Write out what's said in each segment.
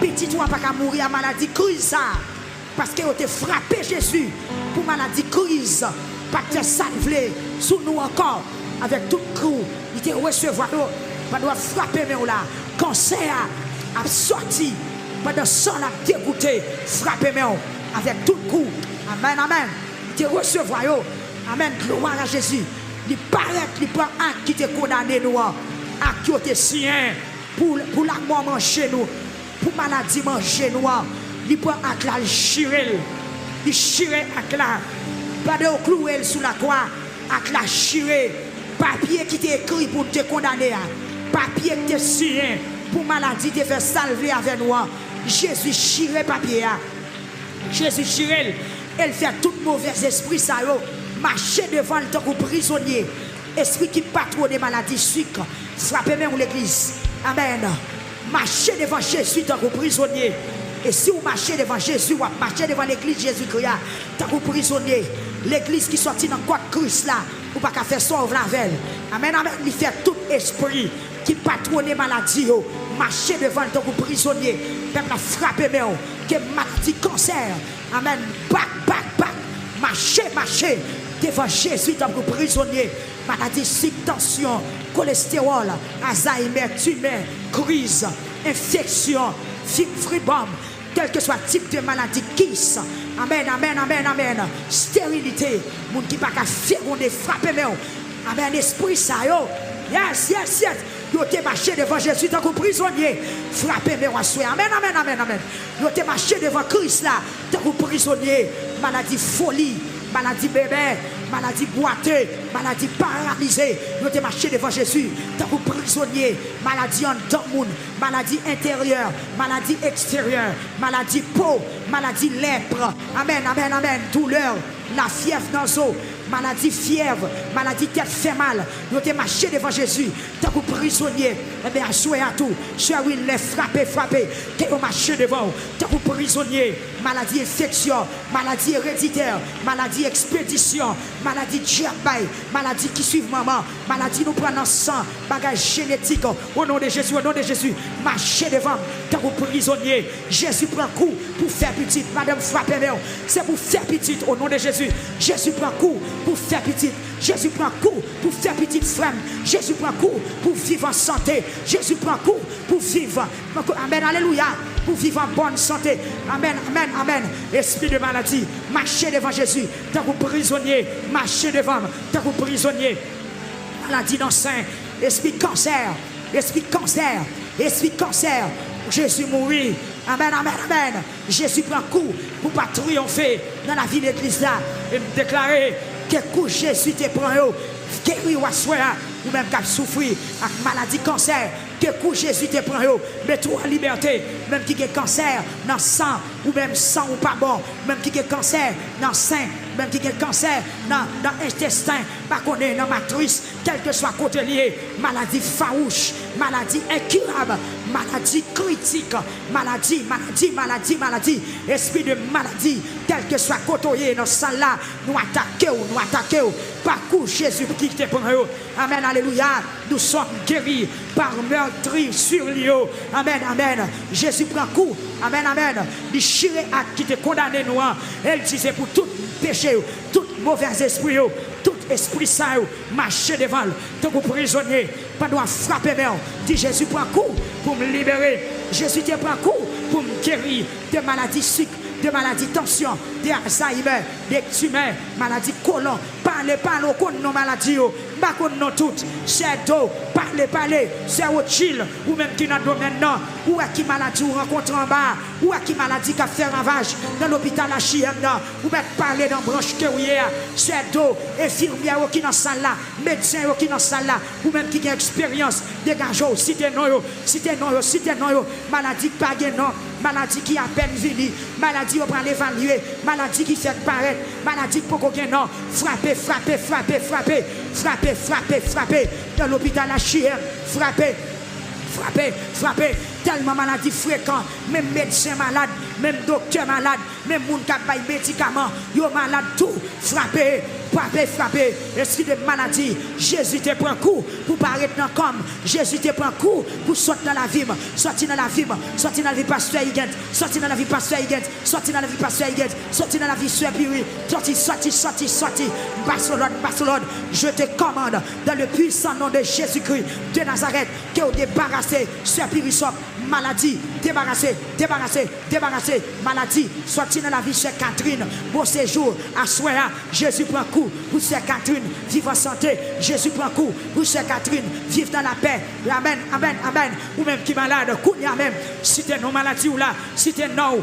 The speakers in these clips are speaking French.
Petit toi pas qu'à mourir à maladie crise ça. Parce que vous te frappé Jésus pour maladie crise. Pas te salver sous nous encore. Avec tout coup. Il te recevoir. Pas doit frapper mais là. Cancer a sorti. Pas de sang a dégoûté. Frapper mais avec tout coup. Amen, amen. Il te recevoir. Amen. Gloire à Jésus. Il paraît qu'il prend un qui te condamné nous. Un qui te sien. Pour la mort manger nous. Pour maladie manger nous. Il prend un là, il chire. Il chire un là. Pas de clouer sous la croix. Un là chire. Papier qui t'est écrit pour te condamner. Papier qui t'est signé. Pour maladie te faire salver avec nous. Jésus chire papier. Jésus chire. Elle fait tout mauvais esprit ça. Marcher devant le temps prisonnier. Esprit qui patronne des maladies sucre. Frappez même l'église. Amen. Marchez devant Jésus tant que prisonnier. Et si vous marchez devant Jésus, vous marchez devant l'église Jésus-Christ tant que prisonnier. L'église qui sortit dans quoi Christ là, vous pas qu'à faire sauver la veille. Amen, amen. Il fait tout esprit qui patronne des maladies. Marchez devant le tant que prisonnier. Peuple a frappé mais que maladie cancer. Amen. Back. Marchez devant Jésus tant que prisonnier. Maladie, tension, cholestérol, Alzheimer, tumeur, crise, infection, fibrome, quel que soit le type de maladie, kiss. Amen. Stérilité, moun qui pas qu'à faire on est frappé mais amen, esprit ça yo. Yes. Yo te marché devant Jésus tant que prisonnier. Frappé mais amen. Yo te marché devant Christ là tant que prisonnier. Maladie folie, maladie bébé, maladie boiteux, maladie paralysée. Nous te marché devant Jésus, tant que prisonnier, maladie en monde, maladie intérieure, maladie extérieure, maladie peau, maladie lèpre. Amen. Douleur, la fièvre dans l'eau, maladie fièvre, maladie tête fait mal. Nous te marché devant Jésus, tant que prisonnier. Eh bien, souhait à tout. Cher oui, les frapper. Que vous marchez devant, tant que prisonnier, maladie infection, maladie héréditaire, maladie expédition, maladie djabay, maladie qui suit maman, maladie nous prend dans sang, bagage génétique. Au nom de Jésus, marchez devant, tant que prisonnier. Jésus prend coup pour faire petit. Madame frappez c'est pour faire petit au nom de Jésus. Jésus prend coup pour faire petit. Jésus prend coup pour faire petite femme. Jésus prend coup pour vivre en santé. Jésus prend coup pour vivre. Amen, alléluia. Pour vivre en bonne santé. Amen. Esprit de maladie, marchez devant Jésus. Tant que prisonnier, marchez devant. Tant que prisonnier, maladie dans le sein. Esprit cancer. Jésus mourit. Amen. Jésus prend coup pour pas triompher dans la vie de l'église là. Et me déclarer que coup Jésus te prend, guéri ou assoya, ou même qui souffrir avec maladie cancer, que coup Jésus te prend, mets-toi en liberté, même qui a cancer dans le sang, ou même sang ou pas bon, même qui a cancer dans le sein, même qui a cancer dans l'intestin, pas qu'on est dans la matrice, quel que soit côté lié, maladie farouche, maladie incurable, maladie critique, maladie, esprit de maladie, quel que soit côté dans ce là, nous attaquons, par coup Jésus qui te prend. Amen, alléluia, nous sommes guéris par meurtri sur lui. Amen. Jésus prend coup. Amen. Il chire à qui te condamné nous. Elle disait pour tout péché, tout mauvais esprit, tout esprit saint, marcher devant, tant que prisonnier, pas doit frapper même. Dit Jésus prend coup pour me libérer. Jésus te prend coup pour me guérir de maladies sucre, de maladies tension, de Alzheimer, de tumeurs, maladies colon. Parlez, nos maladies, pas nous toutes. C'est d'eau, parlez, c'est au chill, ou même qui n'a domaine non, ou à qui maladie ou rencontre en bas, ou à qui maladie qui a fait ravage dans l'hôpital à Chiem, ou même parler dans branche que oui, c'est d'eau, infirmière qui dans salle là, médecin qui dans salle là, ou même qui a expérience, dégagez, citez non, maladie pas non, maladie qui a peine venue, maladie on prend l'évaluer, maladie qui fait paraître, maladie pour qu'on non, frappez dans l'hôpital à Chiem, frappez tellement maladie fréquente, même médecin malade, même docteur malade, même monde qui a des médicaments, yo malade tout, frappé, frappé, esprit de maladie, Jésus te prend coup pour paraître dans comme, Jésus te prend coup pour sortir dans la vie, sortir dans la vie, sortir dans la vie pasteur Higuet, sortir dans la vie pasteur Higuet, sortir dans la vie pasteur Higuet, sortir dans la vie Sœur Piri, sorti, Barcelone, je te commande dans le puissant nom de Jésus-Christ de Nazareth, que vous débarrassez, Sœur Piri, maladie, débarrassez, maladie, sorti dans la vie Sœur Catherine, bon séjour, à soir, Jésus prend coup pour Sœur Catherine, vive en santé, Jésus prend coup pour Sœur Catherine, vive dans la paix, amen, ou même qui malade, kounya même, si t'es non maladie ou là, si t'es non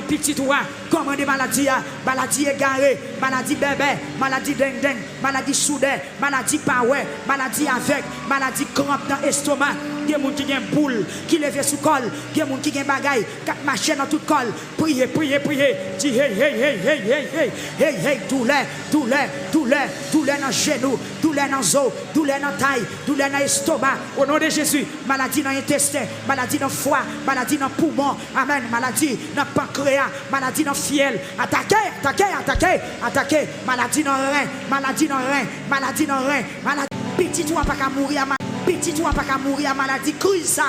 petit ou là, comment des maladies, maladie égarée, maladie bébé, maladie ding, maladie soudain, maladie power, maladie avec, maladie crampe dans l'estomac, il y a des gens qui ont une boule, qui lève sous col, il y a des gens qui ont une bagaille, quatre machines dans tout col, priez, dis hey, douleur dans genou, douleur dans os, douleur dans taille, douleur dans estomac, au nom de Jésus, maladie dans l'intestin, maladie dans foie, maladie dans poumon, amen, maladie dans pancréas, maladie dans fiel, attaquez, maladie dans rein, maladie, petit toi pas qu'à mourir, maladie crise ça,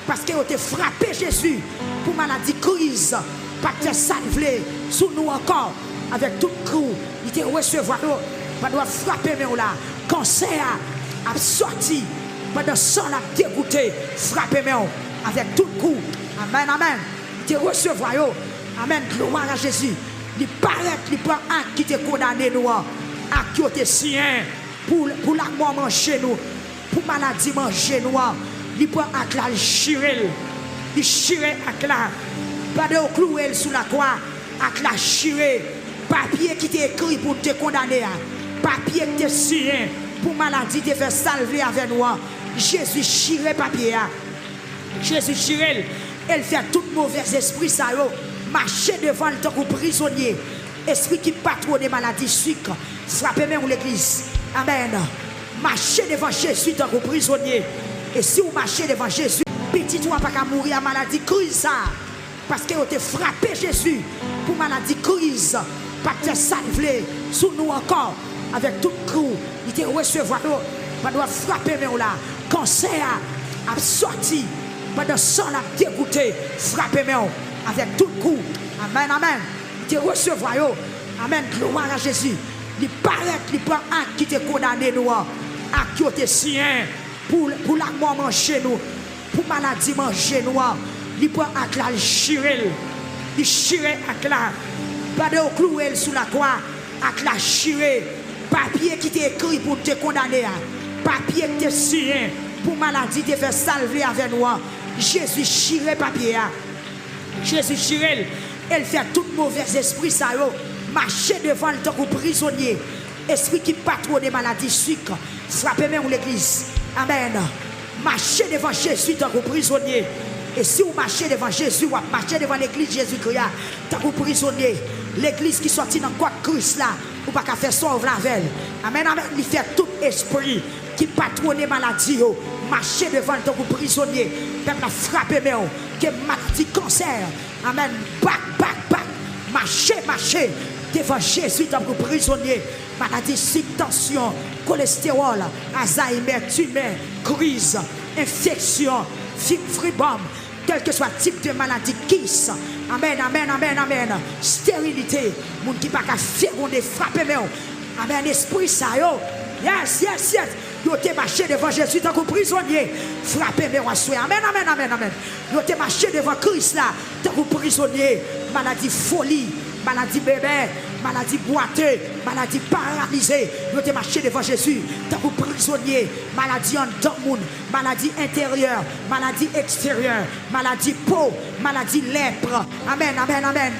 parce que vous te frappé Jésus pour maladie crise, pas te salver sous nous encore, avec tout coup, il te recevoir, pas doit frapper mais là, cancer a sorti, pendant ça l'a dégoûté, frapper mais avec tout coup, amen, il te recevoir, amen, gloire à Jésus, il paraît qu'il prend un qui te condamné nous, à qui te sien, pour la mort manger nous, pour maladie manger nous, il prend un là, il chire avec là, pas de clouer sous la croix, avec la chire, papier qui t'est écrit pour te condamner, papier qui t'est signé pour maladie te faire salver avec nous, Jésus chire papier, Jésus chire, elle fait tout mauvais esprit ça, marcher devant le temps pour prisonnier, esprit qui patronne des maladies sucre, frappez même l'église, amen, marcher devant Jésus tant que prisonnier, et si vous marchez devant Jésus, petit toi pas qu'à mourir à maladie crise ça, parce que vous te frappé Jésus pour maladie crise, pas te salver sous nous encore, avec tout coup, il te recevoir, pas doit frapper mais là, cancer a sorti, pendant ça l'a dégoûté, frapper mais avec tout coup, amen, il te recevoir, amen, gloire à Jésus, il paraît qu'il prend un qui te condamné nous, à qui te sien, pour la mort manger nous, pour maladie manger nous, il prend un là, il chire avec là, pas de clouer sous la croix, avec la chire, papier qui t'est écrit pour te condamner, papier qui t'est signé pour maladie te faire salver avec nous, Jésus chire papier, Jésus chire, elle fait tout mauvais esprit ça, marcher devant le temps pour prisonnier, esprit qui patronne des maladies sucre, frappez même l'église, amen, marcher devant Jésus tant que prisonnier. Et si vous marchez devant Jésus, vous marchez devant l'église Jésus-Christ, tant que prisonnier, l'église qui sortit dans quoi Christ là, vous ne pouvez pas faire sauver la veille. Amen, il fait tout esprit qui patronne les maladies, marcher devant le tant que prisonnier, même la frapper, mais que maladie cancer, amen, back, marcher devant Jésus tant que prisonnier, maladie tension, cholestérol, Alzheimer, tumeur, crise, infection, fibrome, quel que soit le type de maladie, kiss, amen, stérilité, moun qui pas qu'à faire des frapper, mais amen, esprit ça, yes, yo te marché devant Jésus tant que prisonnier, frappez, mais amen, yo te marché devant Christ là, tant que prisonnier, maladie folie, maladie bébé, maladie boiteux, maladie paralysée, nous te marché devant Jésus, tant que prisonnier, maladie en monde, maladie intérieure, maladie extérieure, maladie peau, maladie lèpre, amen,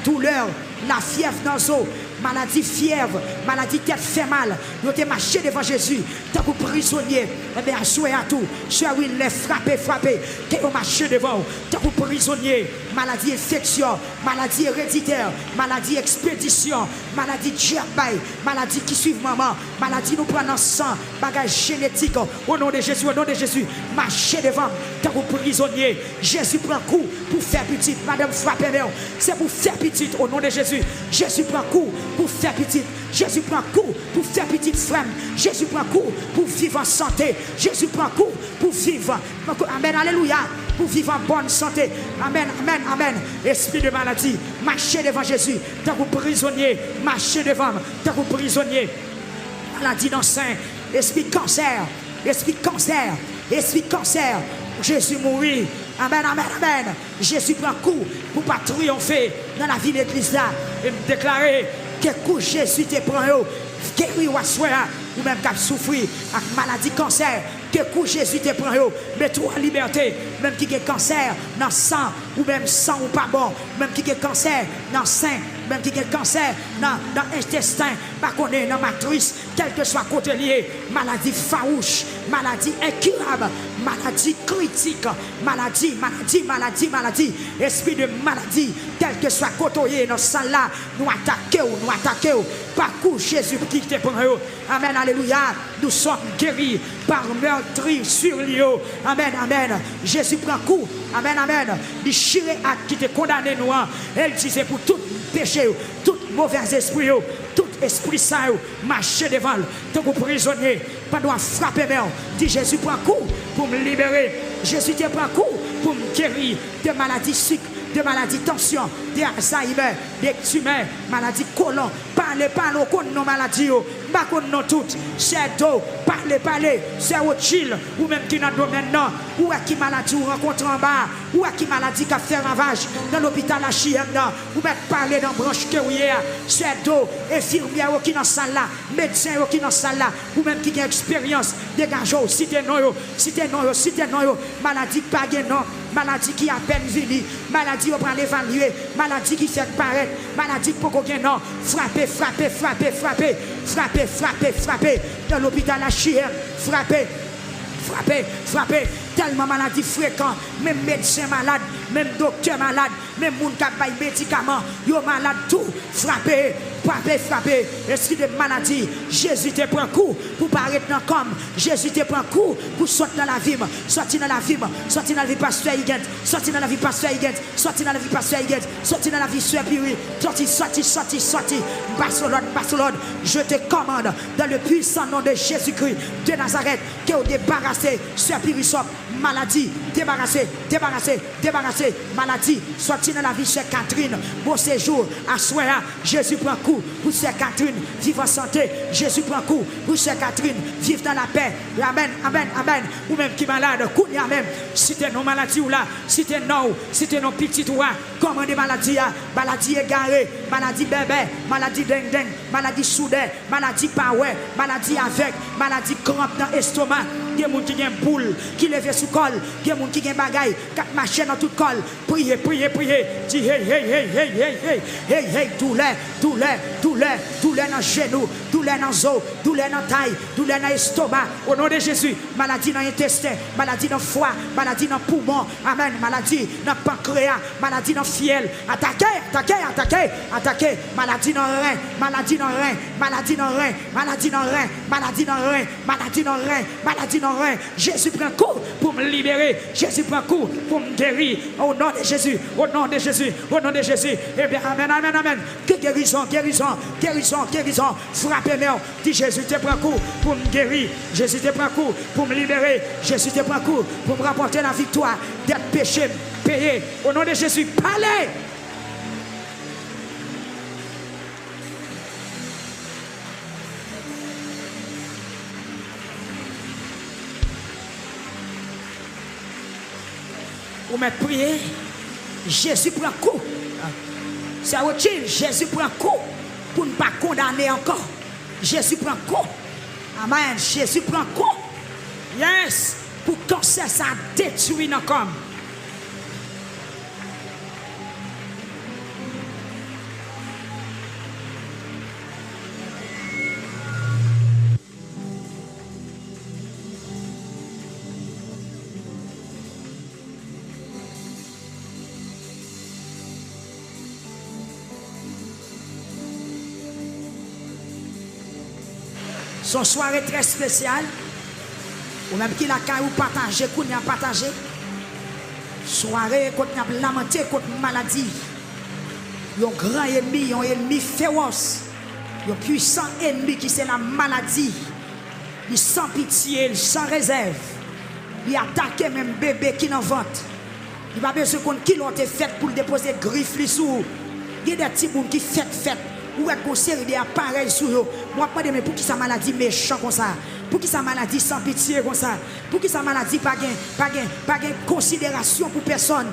douleur, la fièvre dans l'eau, maladie fièvre, maladie tête fait mal, nous te marché devant Jésus, tant que prisonnier, eh bien, assoyez à tout, soyez oui, les frapper, que vous marchez devant, tant que prisonnier, maladie infection, maladie héréditaire, maladie expédition, maladie diabète, maladie qui suit maman, maladie nous prend dans sang, bagage génétique, au nom de Jésus, marchez devant, tant que prisonnier, Jésus prend coup pour faire petite, madame frappez, c'est pour faire petite, au nom de Jésus, Jésus prend coup pour faire petite, Jésus prend coup pour faire petite femme, Jésus prend coup pour vivre en santé, Jésus prend coup pour vivre, amen, alléluia, pour vivre en bonne santé, amen, amen, amen, esprit de maladie, marchez devant Jésus, tant que prisonnier, marchez devant, tant que prisonnier, maladie dans le sein, esprit cancer, esprit cancer, esprit cancer, Jésus mourit, amen, amen, amen, Jésus prend coup pour pas triompher dans la vie de l'église là, et me déclarer que coup Jésus te prend, guéri ou assoya, ou même qui souffrir avec maladie cancer, que coup Jésus te prend, mets-toi en liberté, même qui a cancer dans le sang, ou même sang ou pas bon, même qui a cancer dans le sein, même qui a cancer dans l'intestin, pas qu'on est dans la matrice, quel que soit côté lié, maladie farouche, maladie incurable, maladie critique, maladie, esprit de maladie, quel que soit côté dans ce sang là, nous attaquons, par coup Jésus qui te prend, amen, alléluia, nous sommes guéris par meurtri sur l'eau, amen, amen, Jésus prend coup, amen, amen, déchirer à qui te condamné nous, elle disait pour tout péché, tout mauvais esprit, tout esprit saint, marcher devant, tant que prisonnier, pas doit frapper, dit Jésus prend coup pour me libérer, Jésus te prend coup pour me guérir de maladies sucre, de maladies tension, de Alzheimer, de tumeurs, maladies colon, parlez, au compte nos maladies, pas contre nous toutes, c'est d'eau, parlez, c'est au chill, ou même qui dans le domaine non, ou à qui maladie ou rencontre en bas, ou à qui maladie qui a fait ravage dans l'hôpital à Chien, ou même parler dans branche que oui, c'est d'eau, infirmière qui dans salle là, médecin qui dans salle là, ou même qui a expérience, dégagez, citez non, maladie pas non, maladie qui a peine venue, maladie on prend l'évaluer, maladie qui fait paraître, maladie pour qu'on non, frappez, dans l'hôpital à Chien, frappez, tellement maladie fréquente, même médecin malade, même docteur malade, même moun qui a médicaments, yo malade tout, frappez, esprit de maladie, Jésus te prend coup pour paraître dans comme, Jésus te prend coup pour sortir dans la vie, sortir dans la vie pasteur Higuet, sortir dans la vie pasteur Higuet, sortir dans la vie pasteur Higuet, sortir dans la vie Sœur Piri, sortir, Barcelone, je te commande dans le puissant nom de Jésus-Christ de Nazareth, que vous débarrassez Sœur Piri, maladie, débarrassez, maladie, sortir dans la vie Sœur Catherine, bon séjour, à soir, Jésus prend coup pour Sœur Catherine, vivre en santé, Jésus prend coup pour Sœur Catherine, vivre dans la paix, amen, ou même qui malade, kounya même, si t'es non maladie ou là, si t'es non petit ou là, comment des maladies, maladie égarée, maladie bébé, maladie ding, maladie soudaine, maladie power, maladie avec, maladie crampe dans l'estomac, il y a des gens qui ont une boule, qui lève sous col, il y a des gens qui ont des bagailles, quatre machines dans tout col, priez, dis hey, douleur dans genou, douleur dans os, douleur dans taille, douleur dans estomac, au nom de Jésus, maladie dans l'intestin, maladie dans le foie, maladie dans le poumon, amen, maladie dans le pancréas, maladie dans le fiel, attaquez, maladie dans le rein, maladie dans le rein, Jésus prend coup pour me libérer, Jésus prend coup pour me guérir, au nom de Jésus, eh bien, amen, que guérison, frappez-moi, dit Jésus te prend coup pour me guérir, Jésus te prend coup pour me libérer, Jésus te prend coup pour me rapporter la victoire, d'être péché, payé, au nom de Jésus, parlez. Vous m'êtes prié, Jésus prend coup. C'est autre chose, Jésus prend coup pour ne pas condamner encore. Jésus prend coup. Amen. Jésus prend coup. Yes. Pour cancer, ça détruit nos corps. Son soirée très spéciale. Ou même qui la caille ou partager, qu'on y a partagé. Soirée, qu'on y a lamenté contre maladie. Un grand ennemi, un ennemi féroce. Un puissant ennemi qui c'est la maladie. Il sans pitié, sans réserve. Il attaque même bébé qui n'en vente. Il va besoin qu'on qui l'ont fait pour déposer griffe sous. Il y a des petits gens qui fait. Ou est-ce qu'on série d'appareils sur eux. Moi, je me demande pour qui sa maladie méchant comme ça. Pour qui sa maladie sans pitié comme ça. Pour qui sa maladie pas de considération pour personne.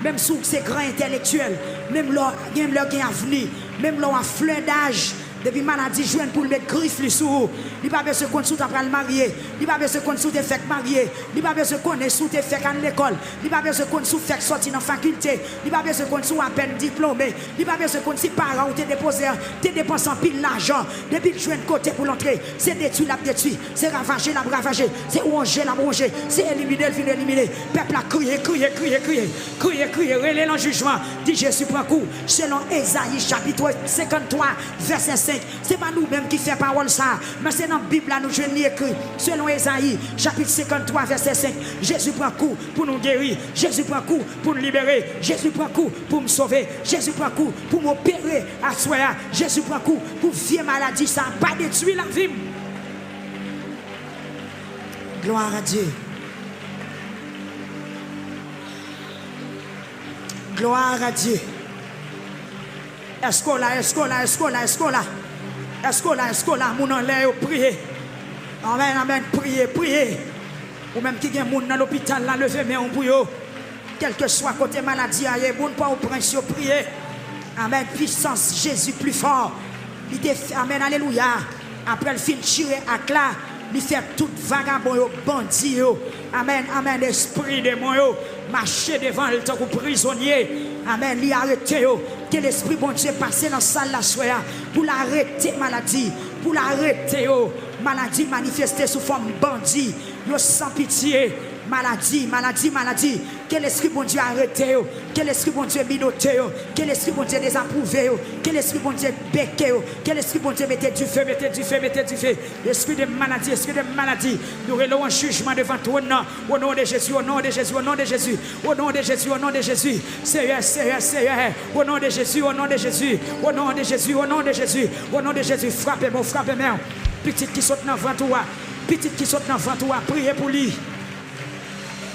Même sous ces grands intellectuels. Même leur avenir. Même leur fleur d'âge. Depuis maladie joine pour mettre griffe sous. Il pas besoin qu'on sous après le marié. Il pas besoin qu'on sous te fait marier. Il pas besoin qu'on est sous te fait à l'école. Il pas besoin qu'on sous fait sortir dans faculté. Il pas besoin qu'on sous à peine diplômé. Il pas besoin qu'on si parents ou te déposer, te dépenses en pile l'argent. Depuis le joindre côté pour l'entrée, c'est détruit la détruit, c'est ravager la ravager, c'est ronger la ronger, c'est éliminer le fin éliminer. Peuple a crié, relève en jugement. Dit Jésus prend coup selon Ésaïe chapitre 53 verset 5. C'est pas nous-mêmes qui fait parole ça, mais c'est dans la Bible là nous je l'ai écrit. Selon Ésaïe chapitre 53 verset 5, Jésus prend coup pour nous guérir, Jésus prend coup pour nous libérer, Jésus prend coup pour me sauver, Jésus prend coup pour m'opérer à soi, Jésus prend coup pour vieille maladie ça pas détruire la vie. Gloire à Dieu. Gloire à Dieu. Est-ce que là, mon en l'air, priez. Amen, priez. Ou même qui gagne moun dans l'hôpital, là, levez mais on bouille. Quel que soit côté maladie, aïe, bon, pas au prince, priez. Amen, puissance, Jésus plus fort. Amen, alléluia. Après le fin tirer à cla, il fait tout vagabond, bandit. Amen, esprit de moi, marcher devant le temps prisonnier. Amen, il arrête. Que l'esprit bon Dieu passe dans la salle la soirée pour l'arrêter maladie, pour l'arrêter maladie manifestée sous forme bandit, sans pitié. Maladie. Que l'esprit bon Dieu arrête, que l'esprit bon Dieu minote, que l'esprit bon Dieu désapprouve, que l'esprit bon Dieu béque, que l'esprit bon Dieu mette du feu. L'esprit de maladie, nous relevons un jugement devant toi au nom de Jésus, Seigneur, au nom de Jésus, frappez-moi, petite qui saute dans le ventre, priez pour lui.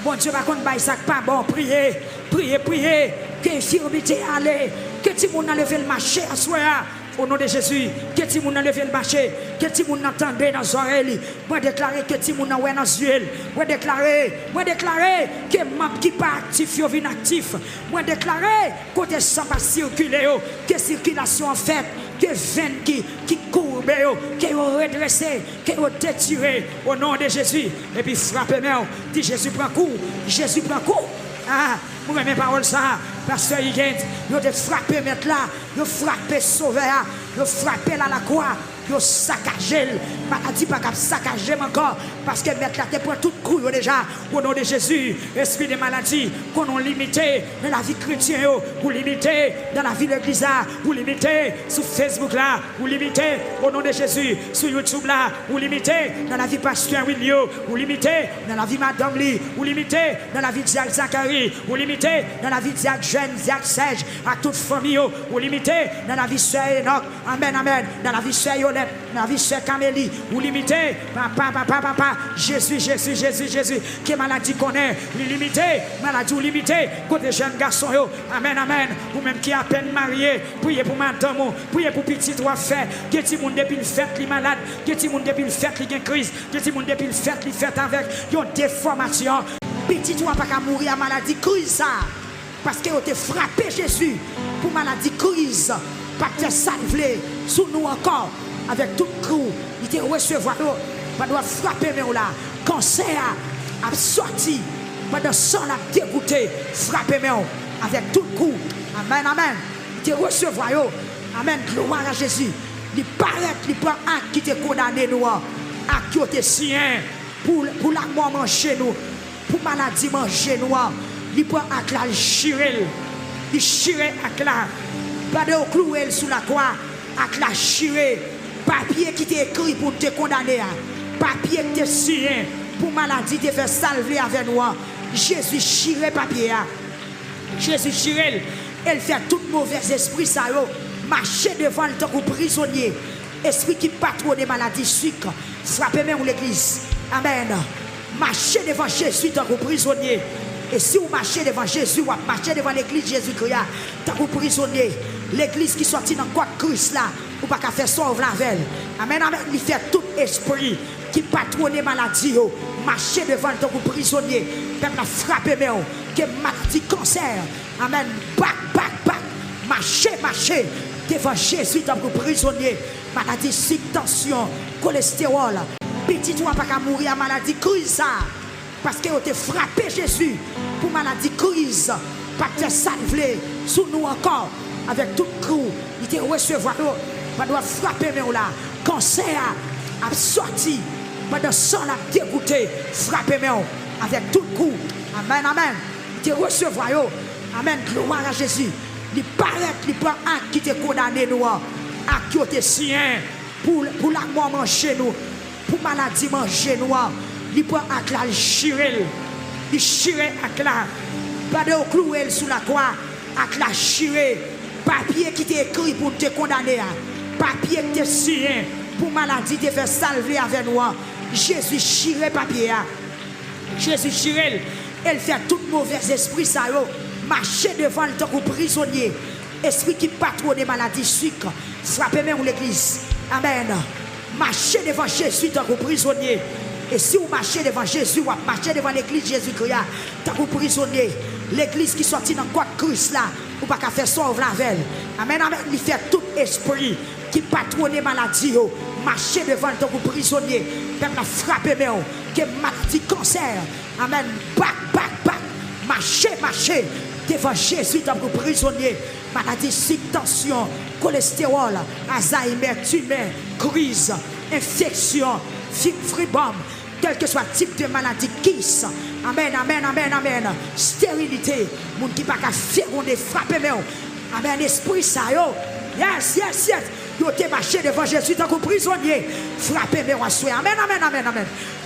Bon Dieu, par contre, ça pas bon. Priez. Que l'infirmité allait. Que tout le monde a levé le marché à soi. Au nom de Jésus. Que tout le monde a levé le marché. Que tout le monde entendait dans les oreilles. Moi déclarer que tout le monde a oué dans les yeux. Moi déclarer que map qui pas actif, yo vin actif. Moi déclarer côté sans pas circuler. Que circulation en fait. Que veine qui courbe, qui est redressé, qui est détiré au nom de Jésus. Et puis frappez-moi. Dit Jésus prend coup. Ah, vous m'aimez parole ça. Pasteur Higgins, vous avez frappé mettre là. Vous frappé sauver. Vous frappé là la croix. Vous saccagé. Maladie pas capable saccager encore. Parce que mettre là, tu prends tout coup déjà. Au nom de Jésus. Esprit de maladie qu'on a limité dans la vie chrétienne. Vous limitez dans la vie de l'église. Vous limitez sur Facebook là. Vous limitez au nom de Jésus. Sur YouTube là. Vous limitez dans la vie pasteur William. Vous limitez dans la vie Madame Lee. Vous limitez dans la vie de Zachary. Vous limitez dans la vie de Jeanne, Serge. À toute famille. Vous limitez dans la vie de Sœur Enoch. Amen. Dans la vie de Sœur Yolette. Dans la vie de Sœur Camélie. Vous limitez. Papa. Jésus. Qui maladie connaît. Limité. Maladie ou limité. Côté jeune garçon. Amen. Ou même qui a à peine marié. Priez pour madame. Priez pour petit trois fait. Que tout le monde depuis le fait li malade. Que tout le monde depuis le fait li gen crise. Que tout le monde depuis le fait li fait avec une déformation. Petit toi pas qu'à mourir à maladie crise ça. Parce que vous avez frappé Jésus pour maladie crise. Pas que ça sous nous encore. Avec tout le coup. Il te recevoir. Pas doit frapper mais là. Cancer a sorti. Pendant sang la dégoûté. Frapper mais avec tout le coup. Amen. Il te recevoir. Amen. Gloire à Jésus. Il paraît qu'il prend acte qui te condamné nous. Acte qui te sien. Pour la mort manger nous. Pour maladie manger nous. Il prend acte là. Il chire acte là. Pas de clouer sous la croix. Acte là chire. papier qui t'est écrit pour te condamner, papier qui t'est signé pour maladie te faire salver avec nous. Jésus chire papier. Jésus chire, elle fait tout mauvais esprit ça marcher devant le temps pour prisonnier. Esprit qui patronne des maladies sucre, frappez même l'église. Amen. Marchez devant Jésus tant que prisonnier. Et si vous marchez devant Jésus, vous marchez devant l'église Jésus-Christ, tant que prisonnier. L'église qui sortit dans quoi Christ là, vous pas qu'à faire sauver la veille. Amen, amen. Il fait tout esprit qui patronne des maladies. Marchez devant tant que prisonnier. Peuple frappez même. Que maladie cancer. Amen. Back. Marchez devant Jésus tant que prisonnier. Maladie, tension, cholestérol. Petit toi pas qu'à mourir à maladie crise. Parce que vous avez frappé Jésus pour maladie crise. Pas de salver sous nous encore. Avec tout le coup, il te recevoir. Pas de frapper mais là. Cancer a sorti. Pas de sang a dégoûté. Frapper mais avec tout le coup. Amen, amen. Il te recevoir. Amen. Gloire à Jésus. Il paraît qu'il prend un qui te condamné nous. À qui te sien pour la mort manger nous. Pour maladie manger nous. Il prend un là, il chire. Il chire à là. Pas de clouer sous la croix. À la chire. Papier qui t'est écrit pour te condamner. Papier qui t'est signé pour maladie te faire salver avec nous. Jésus chire papier. Jésus chire. Elle fait tout mauvais esprit ça. Marcher devant le temps pour prisonnier. Esprit qui patronne des maladies sucre. Frappez même l'église. Amen. Marchez devant Jésus tant que prisonnier. Et si vous marchez devant Jésus, vous marchez devant l'église Jésus-Christ tant que prisonnier. L'église qui sortit dans quoi Christ là, vous pas qu'à faire sauver la veille. Amen, amen. Il fait tout esprit qui patronne des maladies. Marchez devant tant que prisonnier. Même la frapper même. Que maladie cancer. Amen. Back. Marchez devant Jésus tant que prisonnier. Maladie, tension, cholestérol, Alzheimer, tumeur, crise, infection, fibrome, quel que soit le type de maladie, kiss. Amen. Stérilité, moun qui pas qu'à faire on est frappé mais amen, esprit ça yo. Yes. Yo te marché devant Jésus tant que prisonnier. Frappé mais assoé. Amen.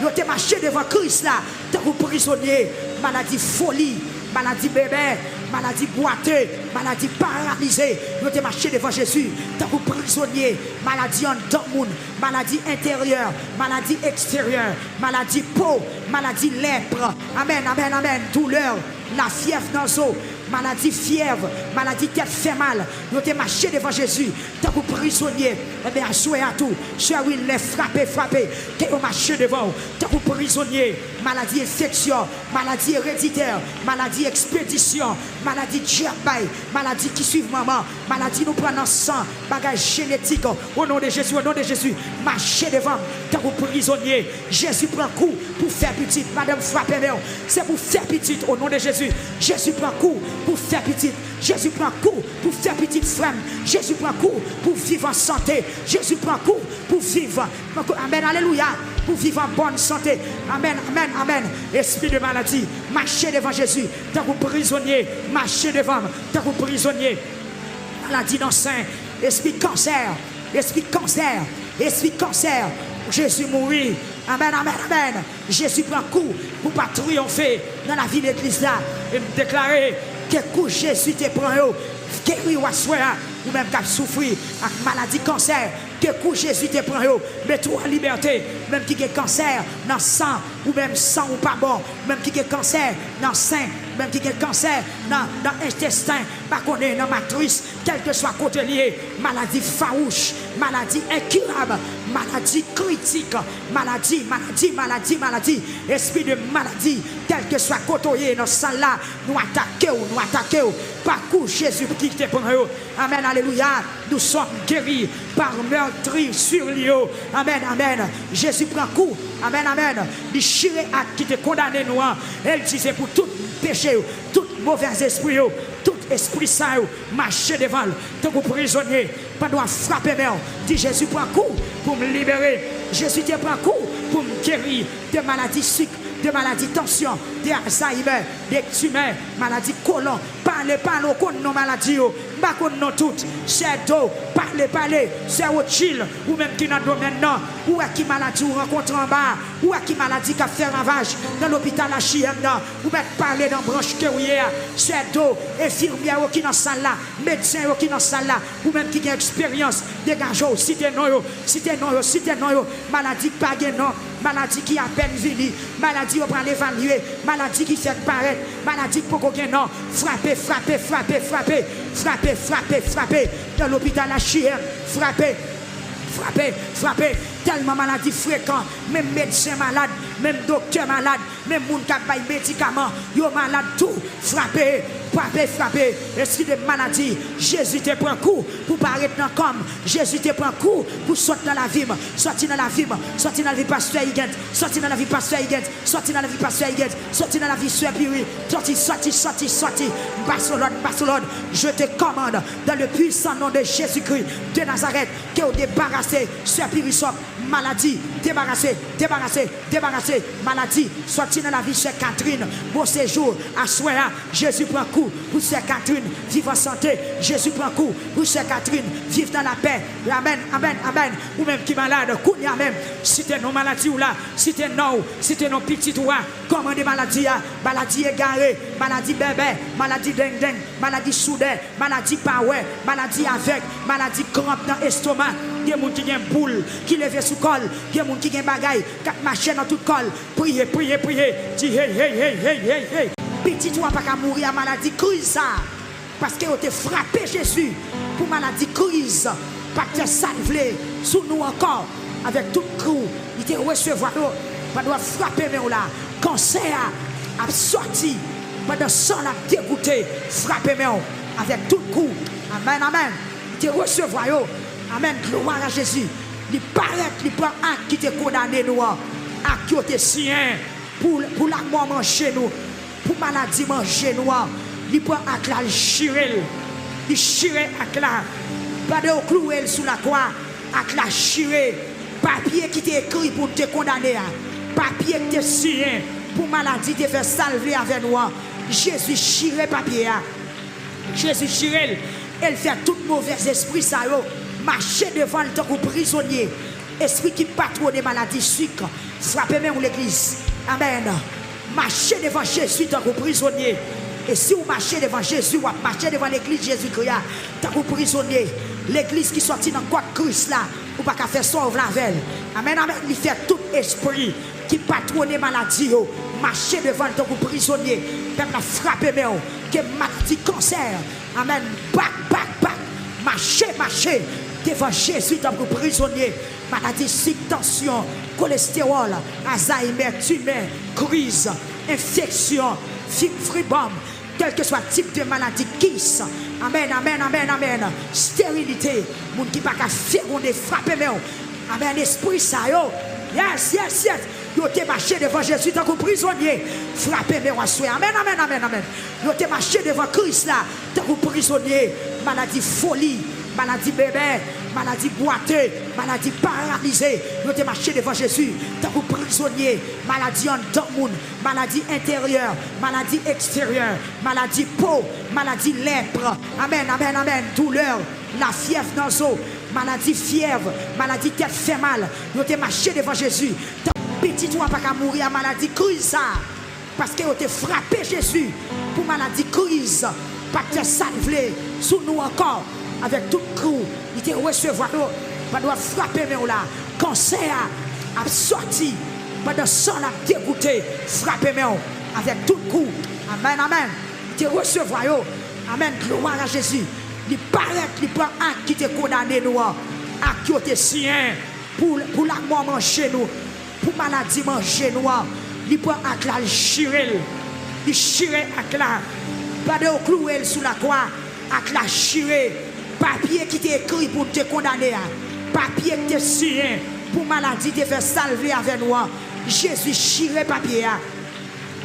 Yo te marché devant Christ là tant que prisonnier. Maladie folie, maladie bébé, maladie boiteux, maladie paralysée. Nous te marché devant Jésus, tant que prisonnier, maladie en monde, maladie intérieure, maladie extérieure, maladie peau, maladie lèpre. Amen. Douleur, la fièvre dans les os, maladie fièvre, maladie tête fait mal. Nous te marché devant Jésus, tant que prisonnier. Eh bien, assoyez à tout. Soyez oui, les frapper. Que vous marchez devant, tant que prisonnier, maladie infection, maladie héréditaire, maladie expédition, maladie diabète, maladie qui suit maman, maladie nous prend dans sang, bagage génétique. Au nom de Jésus, marchez devant, tant que prisonnier. Jésus prend coup pour faire petite. Madame frappez moi. C'est pour faire petite au nom de Jésus. Jésus prend coup pour faire petite. Jésus prend coup pour faire petite femme. Jésus prend coup pour vivre en santé. Jésus prend coup pour vivre. Amen, alléluia. Pour vivre en bonne santé. Amen. Esprit de maladie, marchez devant Jésus. Tant que prisonnier, marchez devant. Tant que prisonnier, maladie dans le sein. Esprit cancer. Jésus mourit. Amen. Jésus prend coup pour pas triompher dans la vie de l'église là. Et me déclarer que coup Jésus te prend, guéri ou assoya, ou même qui souffrir avec maladie cancer, que coup Jésus te prend, mets-toi en liberté, même qui a cancer dans le sang, ou même sang ou pas bon, même qui a cancer dans le sein, même qui a cancer dans l'intestin, pas qu'on est dans la matrice, quel que soit côté lié, maladie farouche, maladie incurable, maladie critique, maladie, esprit de maladie, quel que soit côté dans le sang là, nous attaquons, par coup Jésus qui te prend. Amen, alléluia, nous sommes guéris par meurtrier sur lui. Amen. Jésus prend coup. Amen. Il chire à qui te condamné nous. Elle dit c'est pour tout péché, tout mauvais esprit, tout esprit saint, marcher devant, tant que prisonnier, pas doit frapper mais dit Jésus prend coup pour me libérer. Jésus te prend coup pour me guérir de maladies sucre, de maladies tension, de Alzheimer, de tumeurs, maladies colon. Parle au compte nos maladies. Bakon non tout, c'est d'eau, parler, c'est au chill, ou même qui dans le domaine non, ou à qui maladie ou rencontre en bas, ou à qui maladie qui a fait ravage dans l'hôpital à Chiem, ou même parler dans branche que oui, c'est d'eau, infirmière qui dans salle là, médecin qui dans salle là, ou même qui a expérience, dégagez, cité non, maladie pas non, maladie qui a peine venue, maladie on prend l'évaluer, maladie qui fait paraître, maladie pour qu'on non, frapper dans l'hôpital à Chiem, frapper, tellement maladie fréquente, même médecin malade, même docteur malade, même moun qui a pas médicaments, yo malade tout, frapper. Esprit de maladie, Jésus te prend coup pour paraître dans comme, Jésus te prend coup pour sortir dans la vie, sortir dans la vie pasteur Higuet, sortir dans la vie pasteur Higuet, sortir dans la vie pasteur Higuet, sortir dans la vie Sœur Piri, sortir, Barcelone, je te commande dans le puissant nom de Jésus-Christ de Nazareth, que vous débarrassez Sœur Piri, maladie, débarrassez, maladie, sortir dans la vie Sœur Catherine, bon séjour, à soir, Jésus prend coup pour Sœur Catherine, vivre en santé, Jésus prend coup pour Sœur Catherine, vivre dans la paix, amen, ou même qui malade, kounya même, si t'es non maladie ou là, si t'es non petit ou là, comment des maladies, maladie égarée, maladie bébé, maladie ding, maladie soudain, maladie power, maladie avec, maladie crampe dans l'estomac, il y a des gens qui ont une boule, qui lève sous col, il y a des gens qui ont des bagailles, quatre machines dans tout col, priez, dis hey. Petit toi pas qu'à mourir à maladie crise ça. Parce que vous te frappé Jésus pour maladie crise. Pas que ça sous nous encore. Avec tout coup. Il te recevoir. Pas doit frapper mais là. Cancer a sorti. Pas de sang l'a dégoûté. Frapper mais avec tout coup. Amen. Il te recevoir. Amen. Gloire à Jésus. Il paraît qu'il prend un qui te condamné nous. Un qui te sien. Pour la mort manger nous. Pour maladie manger noir, il prend avec la chirel, il chire avec la, pas de clouer sous la croix, avec la chire, papier qui t'est écrit pour te condamner, papier qui t'est signé pour maladie te faire salver avec nous. Jésus chire papier, Jésus chire, elle fait tout mauvais esprit ça marcher devant le temps prisonnier, esprit qui patronne maladie sucre, frapper même l'église. Amen. Marchez devant Jésus tant que prisonnier. Et si vous marchez devant Jésus, vous marchez devant l'église Jésus-Christ, tant que prisonnier. L'église qui sortit dans quoi Christ là, vous ne pouvez pas faire sauver la veille. Amen. Il fait tout esprit qui patronne maladie. Marchez devant tant que prisonnier. Peuple a frappé, que maladie cancer. Amen. Back. Marchez devant Jésus tant que prisonnier. Maladie, tension, cholestérol, Alzheimer, tumeur, crise, infection, fibrome, quel que soit le type de maladie, kiss. Amen. Stérilité, moun qui pas qu'à féconder, frapper, amen, esprit ça, yo. Yes. Yo te marché devant Jésus tant que prisonnier. Frappez, amen. Yo te marché devant Christ là, tant que prisonnier. Maladie folie, maladie bébé, maladie boiteux, maladie paralysée. Nous te marché devant Jésus, tant que prisonnier, maladie en dormoun, maladie intérieure, maladie extérieure, maladie peau, maladie lèpre. Amen. Douleur, la fièvre dans l'eau, maladie fièvre, maladie tête fait mal. Nous te marché devant Jésus. Petit toi pas qu'à mourir à maladie crise. Parce que vous te frappé Jésus pour maladie crise. Pas que ça sous nous encore. Avec tout coup, il te recevoir, pas doit frapper mais là, cancer a sorti, pas de sang l'a dégoûté, frapper mais avec tout coup, amen, il te recevoir, amen, gloire à Jésus. Il paraît qu'il prend un qui te condamné nous, à qui te sien, pour la mort manger nous, pour maladie manger nous, il prend avec la chirel, il chire avec la, pas de clouer sous la croix, avec la chirel. Papier qui t'est écrit pour te condamner. Papier qui t'est signé pour maladie te faire salver avec nous. Jésus chire papier.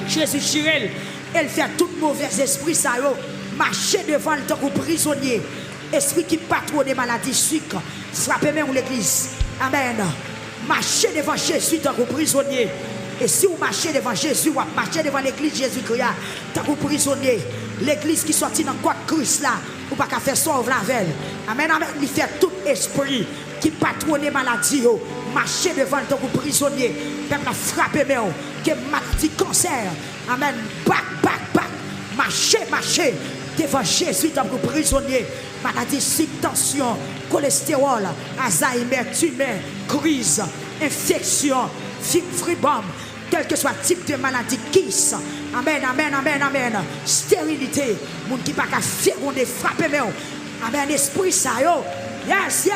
Jésus chire. Elle fait tout mauvais esprit ça. Marcher devant le temps pour prisonnier. Esprit qui patronne des maladies sucre. Frappez même l'église. Amen. Marcher devant Jésus tant que prisonnier. Et si vous marchez devant Jésus, vous marchez devant l'église Jésus-Christ tant que prisonnier. L'église qui sortit dans quoi Christ là. ou pas qu'à faire sauve la veille. Amen, amen. Il fait tout esprit qui patronne maladie, marcher devant le prisonnier, même la frapper, mais que maladie, cancer. Amen. Back, marcher devant Jésus, tant que prisonnier. Maladie, tension, cholestérol, Alzheimer, tumeur, crise, infection, fibrome, quel que soit le type de maladie, kiss. Amen, amen, amen, amen. Stérilité, moun qui pas qu'à faire, on est frappé, mais amen, esprit ça, yo. Yes.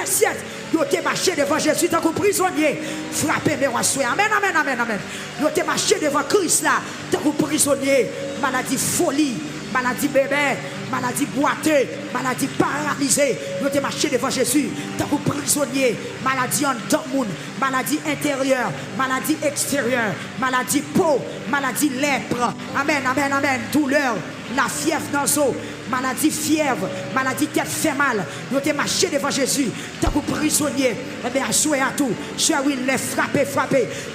Yo te marché devant Jésus tant que prisonnier. Frappé, mais on soit. Amen, amen, amen, amen. Yo te marché devant Christ là, tant que prisonnier. Maladie, folie, maladie bébé, maladie boiteux, maladie paralysée. Yo te marché devant Jésus tant que prisonnier. Maladie en monde, maladie intérieure, maladie extérieure, maladie peau, maladie lèpre. Amen, amen, amen. Douleur, la fièvre dans les os. Maladie fièvre, maladie tête fait mal. Nous te marché devant Jésus, tant que prisonnier. Eh bien, souhait à tout. Soit oui, les frapper.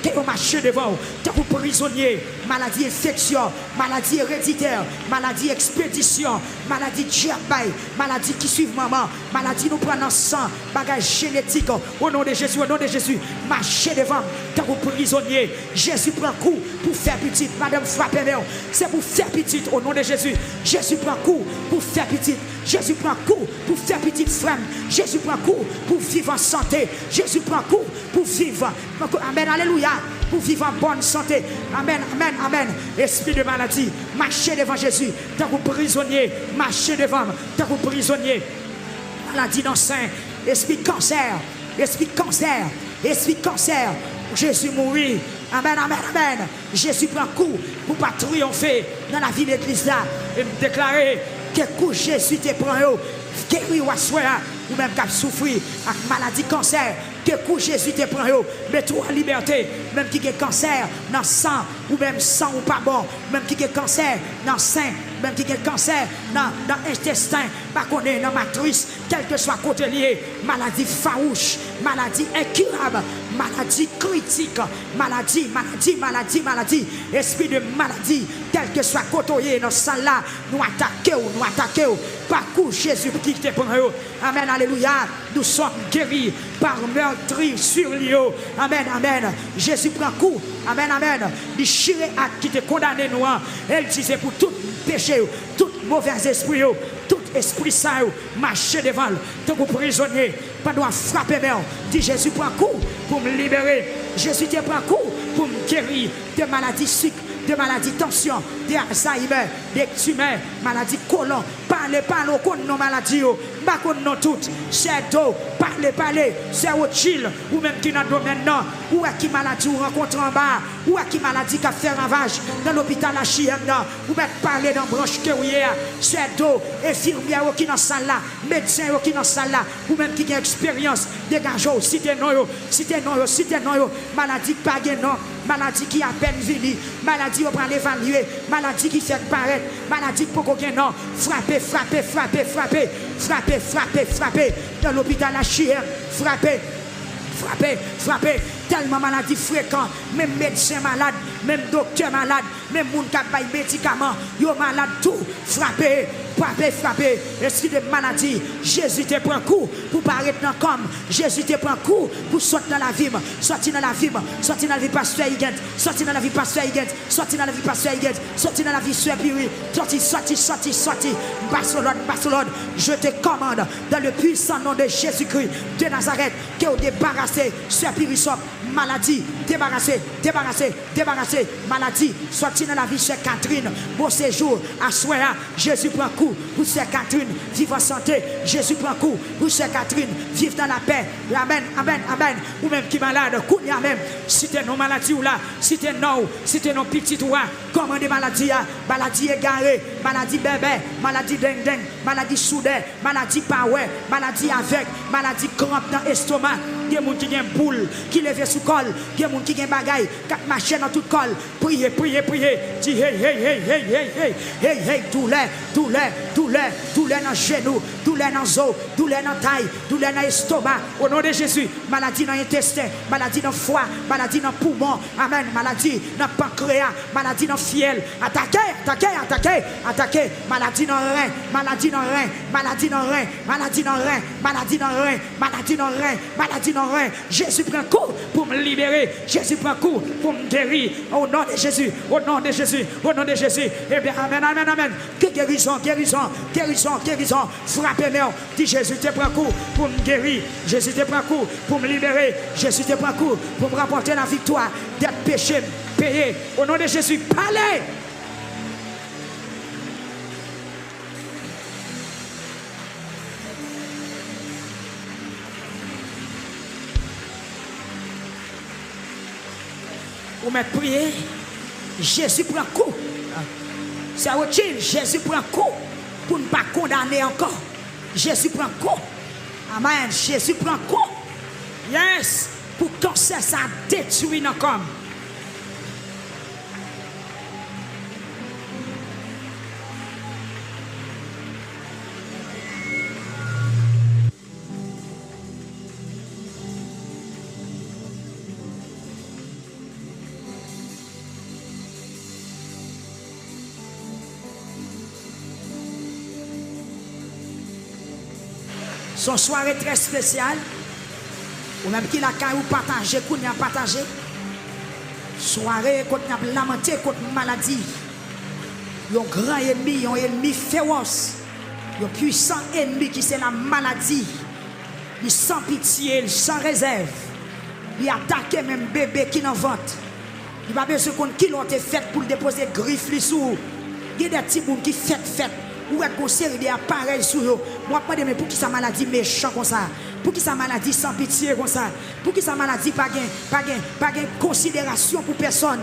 Que vous marchez devant, tant que prisonnier. Maladie infection, maladie héréditaire, maladie expédition, maladie diabète, maladie qui suit maman, maladie nous prend dans sang, bagage génétique. Au nom de Jésus, marchez devant, tant que prisonnier. Jésus prend coup pour faire petit. Madame frappez, c'est pour faire petit. Au nom de Jésus, Jésus prend coup pour faire petit. Jésus prend coup pour faire petite femme. Jésus prend coup pour vivre en santé. Jésus prend coup pour vivre. Amen, alléluia. Pour vivre en bonne santé. Amen, amen, amen. Esprit de maladie, marchez devant Jésus. Tant que prisonnier, marchez devant. Tant que prisonnier, maladie dans le sein. Esprit cancer. Jésus mourit. Amen, amen, amen. Jésus prend coup pour pas triompher dans la vie de l'église là. Et me déclarer que coup Jésus te prend, guéri ou assoya, ou même qui souffrir avec maladie cancer. Que coup Jésus te prend, mets-toi en liberté. Même qui a cancer dans le sang, ou même sang ou pas bon. Même qui a cancer dans le sein, même qui a cancer dans l'intestin, pas qu'on est dans la matrice, quel que soit côté lié. Maladie farouche, maladie incurable, maladie critique, maladie. Esprit de maladie, quel que soit côté dans le sang là, nous attaquons. Par coup Jésus qui te prend. Amen, alléluia. Nous sommes guéris par meurtrier sur lui. Amen, amen. Jésus prend coup. Amen, amen. Il chiré à qui te condamné nous. Elle disait pour tout péché, tout mauvais esprit, tout esprit saint, marcher devant, tant que prisonnier, pas doit frapper même. Dit Jésus prend coup pour me libérer. Jésus te prend coup pour me guérir de maladies sucre, de maladies tension, de Alzheimer, de tumeurs, maladies colon. Parlez, au compte nos maladies, pas contre nous toutes. C'est d'eau, parlez, c'est au chill, ou même qui n'a domaine non, ou à qui maladie ou rencontre en bas, ou à qui maladie qui a fait ravage dans l'hôpital à Chiem, ou même parler dans branche que oui, c'est d'eau, infirmière qui dans salle là, médecin qui dans salle là, ou même qui a expérience, dégagez, citez non, maladie qui pas non, maladie qui a peine venue, maladie on prend l'évaluer, maladie qui fait paraître, maladie pour qu'on non, frappez dans l'hôpital à Chiem, frappez, tellement maladie fréquente, même médecin malade, même docteur malade, même moun qui a pas médicaments, yo malade tout, frappez, esprit de maladie, Jésus te prend coup pour paraître dans comme, Jésus te prend coup pour sortir dans la vie, sortir dans la vie pasteur Higuet, sortir dans la vie pasteur Higuet, sortir dans la vie Sœur Piri, sorti, Barcelone, je te commande dans le puissant nom de Jésus-Christ de Nazareth, que vous débarrassez, Sœur Piri, maladie, débarrassez, maladie, sorti dans la vie Sœur Catherine, bon séjour, à soir, Jésus prend coup pour Sœur Catherine, vivre en santé, Jésus prend coup pour Sœur Catherine, vivre dans la paix, amen, ou même qui malade, kounya même, si t'es non maladie ou là, si t'es non petit ou là, comment des maladies, maladie égarée, maladie bébé, maladie ding, maladie soudaine, maladie power, maladie avec, maladie crampe dans l'estomac, il y a des gens qui ont boule, qui lèvent sous col, il y a des gens qui ont bagaille, 4 machines dans tout col. Priez, priez, priez. Dis hey, hey, hey, hey, hey, hey, hey, hey, douleur, douleur, douleur, douleur dans le genou, douleur dans le dos, douleur dans la taille, douleur dans l'estomac. Au nom de Jésus, maladie dans l'intestin, maladie dans le foie, maladie dans le poumon. Amen. Maladie dans le pancréas, maladie dans le fiel. Attaquez, attaquez, attaquez, attaquez. Maladie dans le rein, maladie dans le rein, maladie dans le rein, maladie dans le rein, maladie dans le rein, maladie dans le rein, maladie dans le rein. Jésus prend coup pour me libérer. Jésus prend coup pour me guérir. Au nom de Jésus, au nom de Jésus, au nom de Jésus. Eh bien, amen, amen, amen. Que guérison, guérison, guérison, guérison. Frappez-moi. Dis Jésus te prend coup pour me guérir. Jésus te prend coup pour me libérer. Jésus te prend coup pour me rapporter la victoire d'être péché, payé. Au nom de Jésus, parlez. Vous m'avez prié, Jésus prend coup. C'est autre chose. Jésus prend coup pour ne pas condamner encore. Jésus prend coup. Amen. Jésus prend coup. Yes. Pour que ça détruit nos corps. Son soirée très spéciale, ou même qu'il a qu'à vous partager, qu'on y a partagé. Soirée qu'on a lamenté contre maladie. Un grand ennemi, un ennemi féroce. Un puissant ennemi qui c'est la maladie. Il sans pitié, sans réserve. Il attaque même bébé qui n'en vente. Il va besoin qu'on qui l'ont fait pour déposer griffe sous. Il y a des petits gens qui fait. Ou est-ce qu'on série d'appareils sur eux? Moi, je me dis, pour qui sa maladie méchant comme ça? Pour qui sa maladie sans pitié comme ça? Pour qui sa maladie pas de considération pour personne?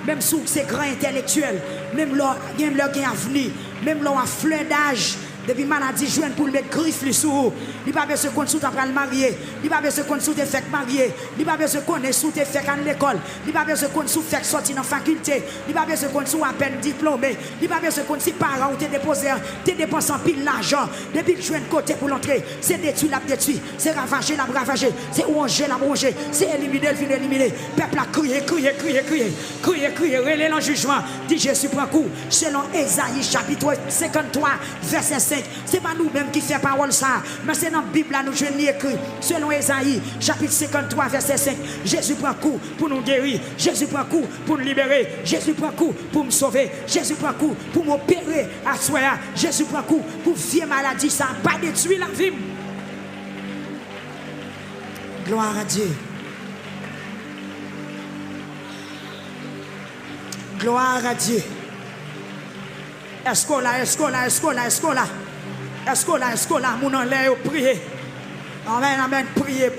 Même sous ces grands intellectuels, même leur avenir, même leur fleur d'âge. Depuis maladie joine pour le mettre griffe sous. Il pas besoin qu'on sous après le marié. Il pas besoin qu'on sous te fait marier. Il pas besoin qu'on est sous te fait à l'école. Il pas besoin qu'on sous fait sortir dans faculté. Il pas besoin qu'on sous à peine diplômé. Il pas besoin qu'on si parents ou te déposer, te dépenses en pile l'argent. Depuis le joindre côté pour l'entrée, c'est détruit la détruit, c'est ravager la ravager, c'est ronger la ronger, c'est éliminer le éliminer. Peuple a crié, relais le jugement. Dit Jésus prend coup. Selon Ésaïe chapitre 53 verset 5. C'est pas nous-mêmes qui faisons parole ça, mais c'est dans la Bible là nous je l'ai écrit. Selon Ésaïe, chapitre 53, verset 5, Jésus prend coup pour nous guérir, Jésus prend coup pour nous libérer, Jésus prend coup pour me sauver, Jésus prend coup pour m'opérer à soi, Jésus prend coup pour vieille maladie, ça n'a pas détruit la vie. Gloire à Dieu. Gloire à Dieu. Est-ce qu'on là, mon en l'air, priez. Amen, amen, priez.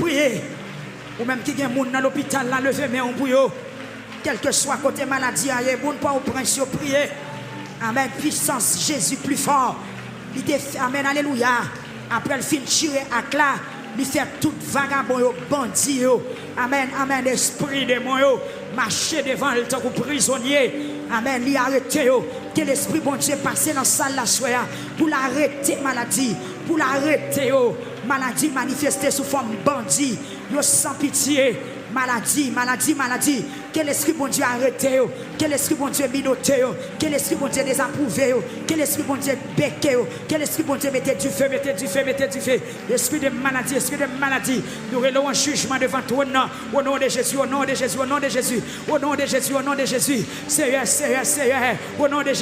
Ou même qui a moun dans l'hôpital, là, levez mais on bouille. Quel que soit côté maladie, moun pas au prince, priez. Amen, puissance, Jésus plus fort. Il te fait, amen, alléluia. Après le fin tirer à cla, il fait tout vagabond, bandit. Amen, amen, esprit de moi, marcher devant le temps prisonnier. Amen, il arrête. Que l'esprit bon Dieu passe dans la salle la soirée pour l'arrêter maladie, pour l'arrêter maladie manifestée sous forme bandit, sans pitié, maladie. Que l'esprit bon Dieu arrête, que l'esprit bon Dieu minote, que l'esprit bon Dieu désapprouve, que l'esprit bon Dieu becque, que l'esprit bon Dieu mette du feu. L'esprit de maladie, nous relevons un jugement devant toi au nom de Jésus, au nom de Jésus, Seigneur, au nom de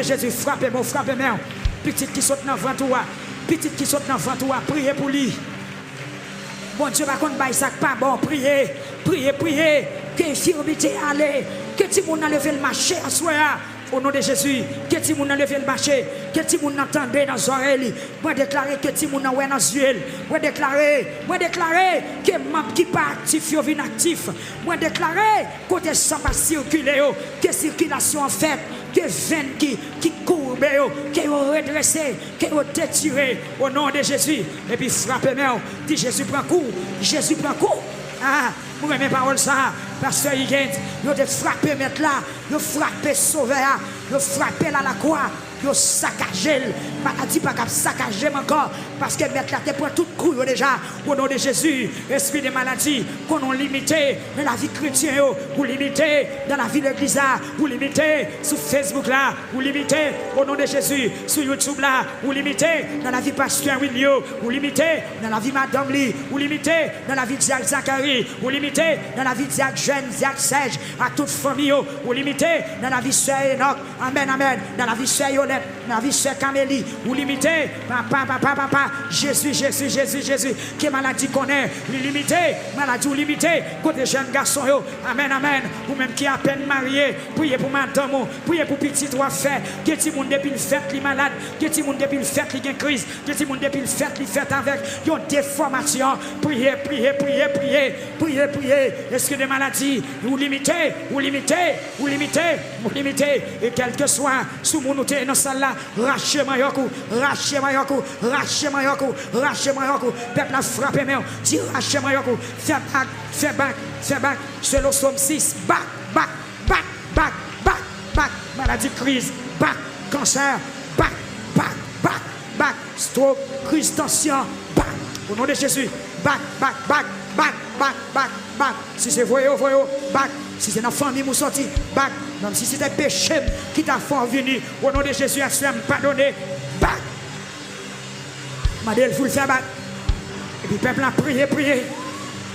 Jésus, frappez-moi, petite qui saute dans le ventre, priez pour lui. Bon Dieu, par contre, ça pas bon. Priez. Que infirmité allez. Que tout le monde a levé le marché à soi. Au nom de Jésus. Que tout le monde a levé le marché. Que tout le monde entendait dans les oreilles. Moi déclarer que tout le monde a oué dans les yeux. Moi déclarer que membre qui pas actif, yo vin actif. Moi déclarer côté sans pas circuler. Que circulation en fait. Que veine qui courbe. tomber, que vous redressez, que vous détirez au nom de Jésus. Et puis frappez-moi, dit Jésus prend coup, Jésus prend coup. Ah, vous mes paroles ça, pasteur Higgins, vous avez frappé mettre là, vous frappé sauver, vous frappé là la croix. Yo saccagé, maladie pas cap saccager encore parce que mettre la tête pour tout coup déjà au nom de Jésus. Esprit de maladie qu'on a limité dans la vie chrétienne, vous limiter dans la vie de l'église là, vous limiter sur Facebook là, vous limiter au nom de Jésus sur YouTube là, vous limiter dans la vie pasteur William, vous limiter dans la vie Madame Lee, vous limiter dans la vie de Zachary, vous limiter dans la vie de Jeanne, Serge, à toute famille, vous limiter dans la vie de Sœur Enoch, amen, amen, dans la vie de Sœur Yolette, dans la vie de Sœur Camélie, vous limitez, papa, Jésus, qui maladie connaît, limité, maladie ou limité, côté jeune garçon, amen, amen, ou même qui a à peine marié, priez pour madame, priez pour petit trois fait, que ti monde depuis le fait, li malade, que ti monde depuis le fait, li gen crise, que ti monde depuis le fait, li fait avec, yon déformation, priez, est-ce que des maladies, vous limitez, et quel que soit, sous mon outé, dans celle là, rachez-moi yoku, peuple a frappé, mais dit rachez-moi yoku, fais back, c'est le somme 6, back, maladie, crise, back, cancer, back, stroke, crise, tension, back, au nom de Jésus, back, si c'est voyou, back, si c'est dans la famille, nous sorti, back, même si c'était péché qui t'a fait venir, au nom de Jésus, à se pardonner, back. Madame, il faut le faire back. Et puis, le peuple a prié,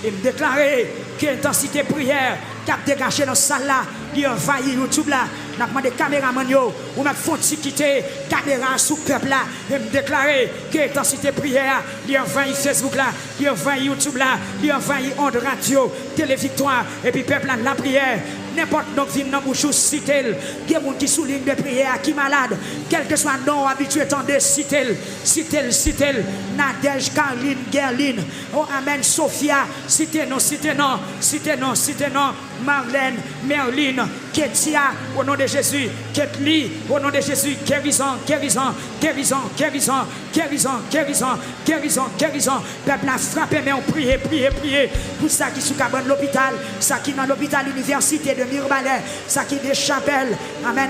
et me déclarer que l'intensité prière qui a dégagé dans cette salle là, il envahit YouTube là, n'a demandé caméraman ou m'a font quitter caméra sous peuple là, et me déclarer que l'intensité prière, il envahit Facebook là, il envahit YouTube là, il envahit onde radio, télé victoire, et puis peuple là, la prière. N'importe notre vie dans bouche citer, il y a des gens qui soulignent des prières, qui malade, quel que soit le nom habitué, tendez, citer, Nadège, Caroline, Gerline, oh amen, Sophia, citez non, Marlène, Merline, Ketia, au nom de Jésus, Ketli, au nom de Jésus, guérison, peuple a frappé, mais on prie, pour ça qui sous cabane l'hôpital, ça qui dans l'hôpital université de Mirbalais, ça qui des chapelles, amen,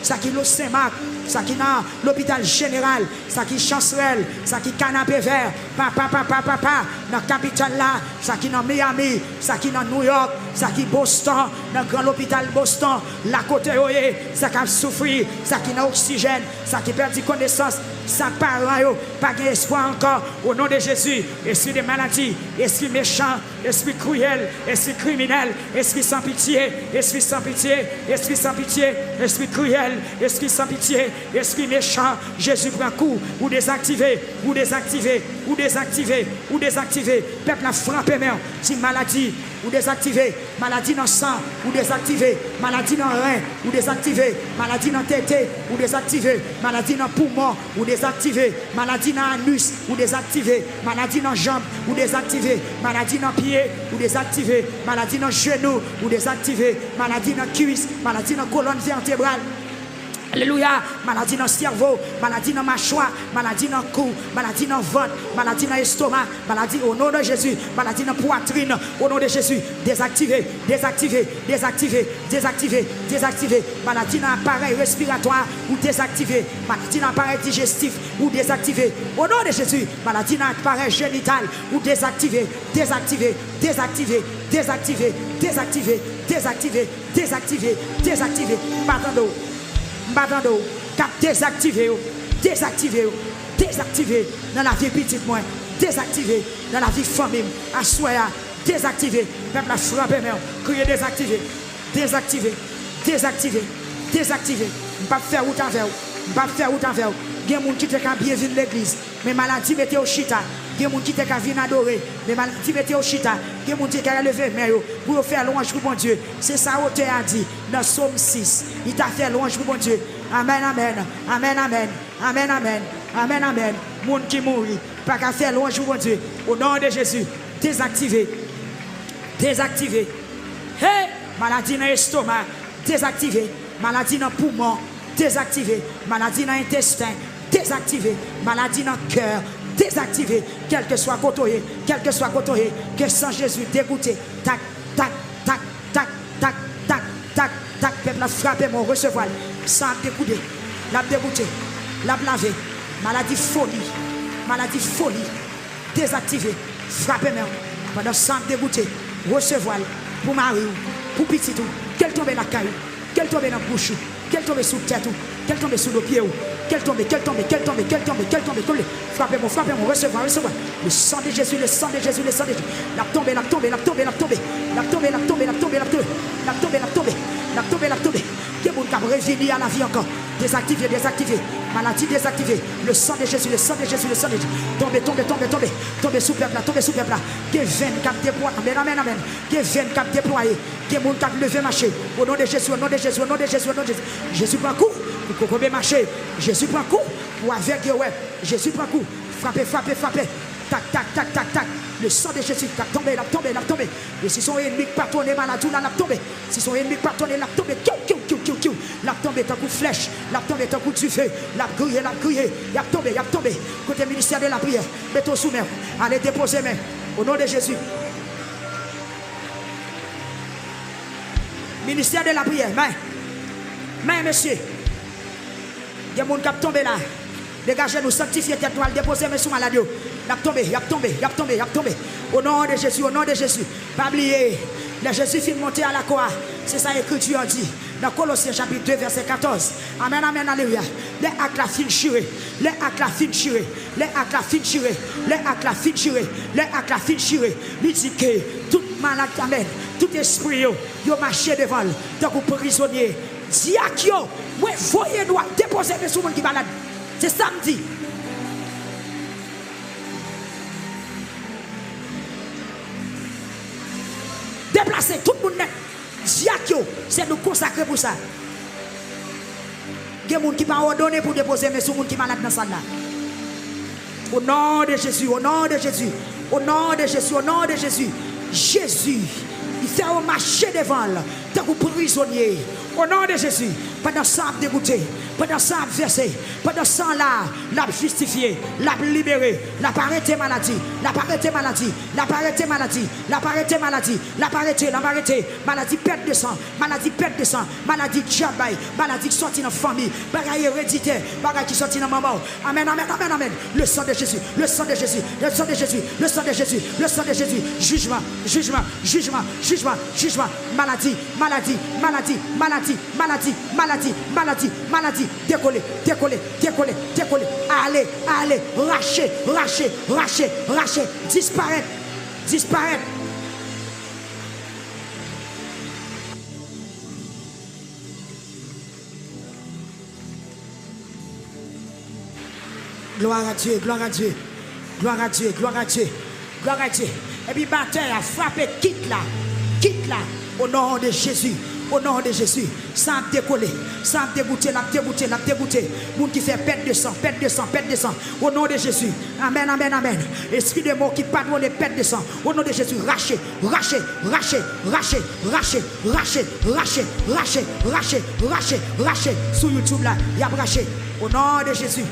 ça qui le Saint-Marc, ça qui dans l'hôpital général, ça qui chancerelle, ça qui canapé vert, papa, dans la capitale là, ça qui dans Miami, ça qui dans New York, ça qui Boston, dans le grand hôpital Boston, la côté oye, ça qui a souffert, ça qui n'a oxygène, ça qui perd connaissance, ça parle, pas d'espoir encore, au nom de Jésus, esprit de maladie, esprit méchant, esprit cruel, esprit criminel, esprit sans pitié, esprit cruel, esprit sans pitié, esprit méchant, Jésus prend coup, ou désactiver, peuple a frappé même, si maladie, ou désactiver, maladie dans le sang, ou désactiver, maladie dans le rein, ou désactiver, maladie dans la tête, ou désactiver, maladie dans le poumon, ou désactiver, maladie dans l'anus, ou désactiver, maladie dans la jambe, ou désactiver, maladie dans le pied, ou désactiver, maladie dans le genou, ou désactiver, maladie dans la cuisse, maladie dans la colonne vertébrale. Alléluia, maladie dans le cerveau, maladie dans la mâchoire, maladie dans le cou, maladie dans le ventre, maladie dans l'estomac, maladie au nom de Jésus, maladie dans la poitrine, au nom de Jésus, désactiver, maladie dans l'appareil respiratoire ou désactiver, maladie dans l'appareil digestif ou désactiver, au nom de Jésus, maladie dans l'appareil génital ou désactiver, Batando, cap désactiver dans la vie petite moins, désactiver dans la vie famille, assoya, désactiver, peuple a frappé, crier désactiver, pas faire route avec il y a des gens qui te bien venir l'église, mais maladie mettez au chita. Il y a des gens qui te viennent adorer, mais maladie mettez au chita. Il y a des gens qui te lever pour faire louange pour mon Dieu. C'est ça que a dit dans Somme 6. Il t'a fait louange pour mon Dieu. Amen. Monde qui mourit, pas qu'à faire louange pour mon Dieu. Au nom de Jésus, désactiver. Hey, maladie dans l'estomac, désactiver. Maladie dans le poumon, désactivé. Maladie dans l'intestin, désactivé. Maladie dans le cœur, désactivé. Quel que soit côté, quel que soit côté, que sans Jésus dégoûté. Tac, tac, tac, tac, tac, tac, tac, tac. Peuple a frappé mon recevoir. Ça a dégoûté, l'a dégoûté, l'a lavé. Maladie folie, désactivé. Frappez-moi. Pendant ça a dégoûté, recevoir. Pour Marie, pour petit tout, qu'elle tombe dans la caille, qu'elle tombe dans la bouche, qu'elle tombe sous la tête, qu'elle tombe sous le pied, qu'elle tombe, frappez-moi, recevoir. Le sang de Jésus, le sang de Jésus. La tombe. Qui est mon cap réveillé à la vie encore. Désactivé. Maladie désactivée. Le sang de Jésus. Tombez sous peuple là. Qui est 24 déployés. Amen. Qui est 24 déployés. Qui est mon cap levé marché. Au nom de Jésus. Jésus prend coup. Pour qu'on peut marcher. Jésus prend coup. Pour avec ouais. Jésus prend coup. Frappez. Tac. Le sang de Jésus l'a tombé. Et si son ennemi pardonné maladie, l'a tombé. Si son ennemi pardonné, l'a tombé. L'a tombé tant coup flèche. L'a tombé tant coup du feu. L'a grillé. Il a tombé. Côté ministère de la prière. Mettons sous main. Allez déposer main. Au nom de Jésus. Ministère de la prière. Main, monsieur. Il y a des gens qui sont tombés là. Dégagez-nous, sanctifiez tête noire, déposez mes sous maladie. Il a tombé. Au nom de Jésus. Pas oublier. Le Jésus fit monter à la croix. C'est ça l'écriture dit. Dans Colossiens chapitre 2, verset 14. Amen, alléluia. Les actes la fin chiré. Il dit que tout malade, amen. Tout esprit, yo marché devant. Donc vous prisonnier. Diak yo, moi voyez nous déposer mes sous qui malade. C'est samedi. Déplacer tout le monde net. Diakyo, c'est nous consacrer pour ça. Il y a des gens qui sont ordonnés pour déposer mes sous qui malade dans ça là. Au nom de Jésus. Jésus, il fait un marché devant tant que prisonnier. Au nom de Jésus, pendant ça dégoûté, pendant ça versé, pendant ça là, l'a justifié, l'a libéré, l'a arrêté maladie, maladie perte de sang, maladie jabay, maladie qui sortit dans la famille, bagaille héréditaire, bagaille qui sortit dans maman. Amen. Le sang de Jésus, jugement, maladie, décoller, allez, racher, disparaître. Gloire à Dieu. Et puis bataille a frappé, quitte là, au nom de Jésus. Ça a décollé, ça a dégoûté. Moun qui fait perte de sang. Au nom de Jésus. Amen. Esprit de mort qui pardonne perte de sang. Au nom de Jésus. Raché. Sur YouTube là, il y a raché. Au nom de Jésus.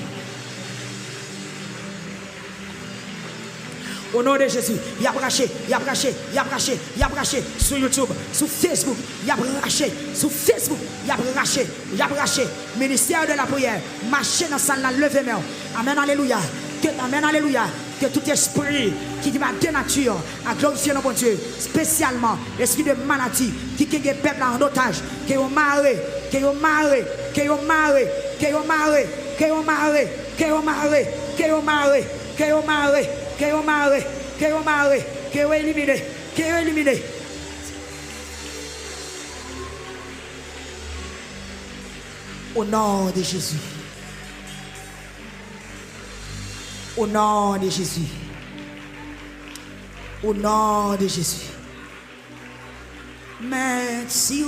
Au nom de Jésus, il y a braché sur YouTube, sur Facebook, il y a braché, ministère de la prière, marcher dans sa levée main. Amen, alléluia. Que tout esprit qui va dénature à glorifier notre bon Dieu, spécialement l'esprit de maladie qui est le peuple en otage, qui est éliminé. Au nom de Jésus. Au nom de Jésus. Merci.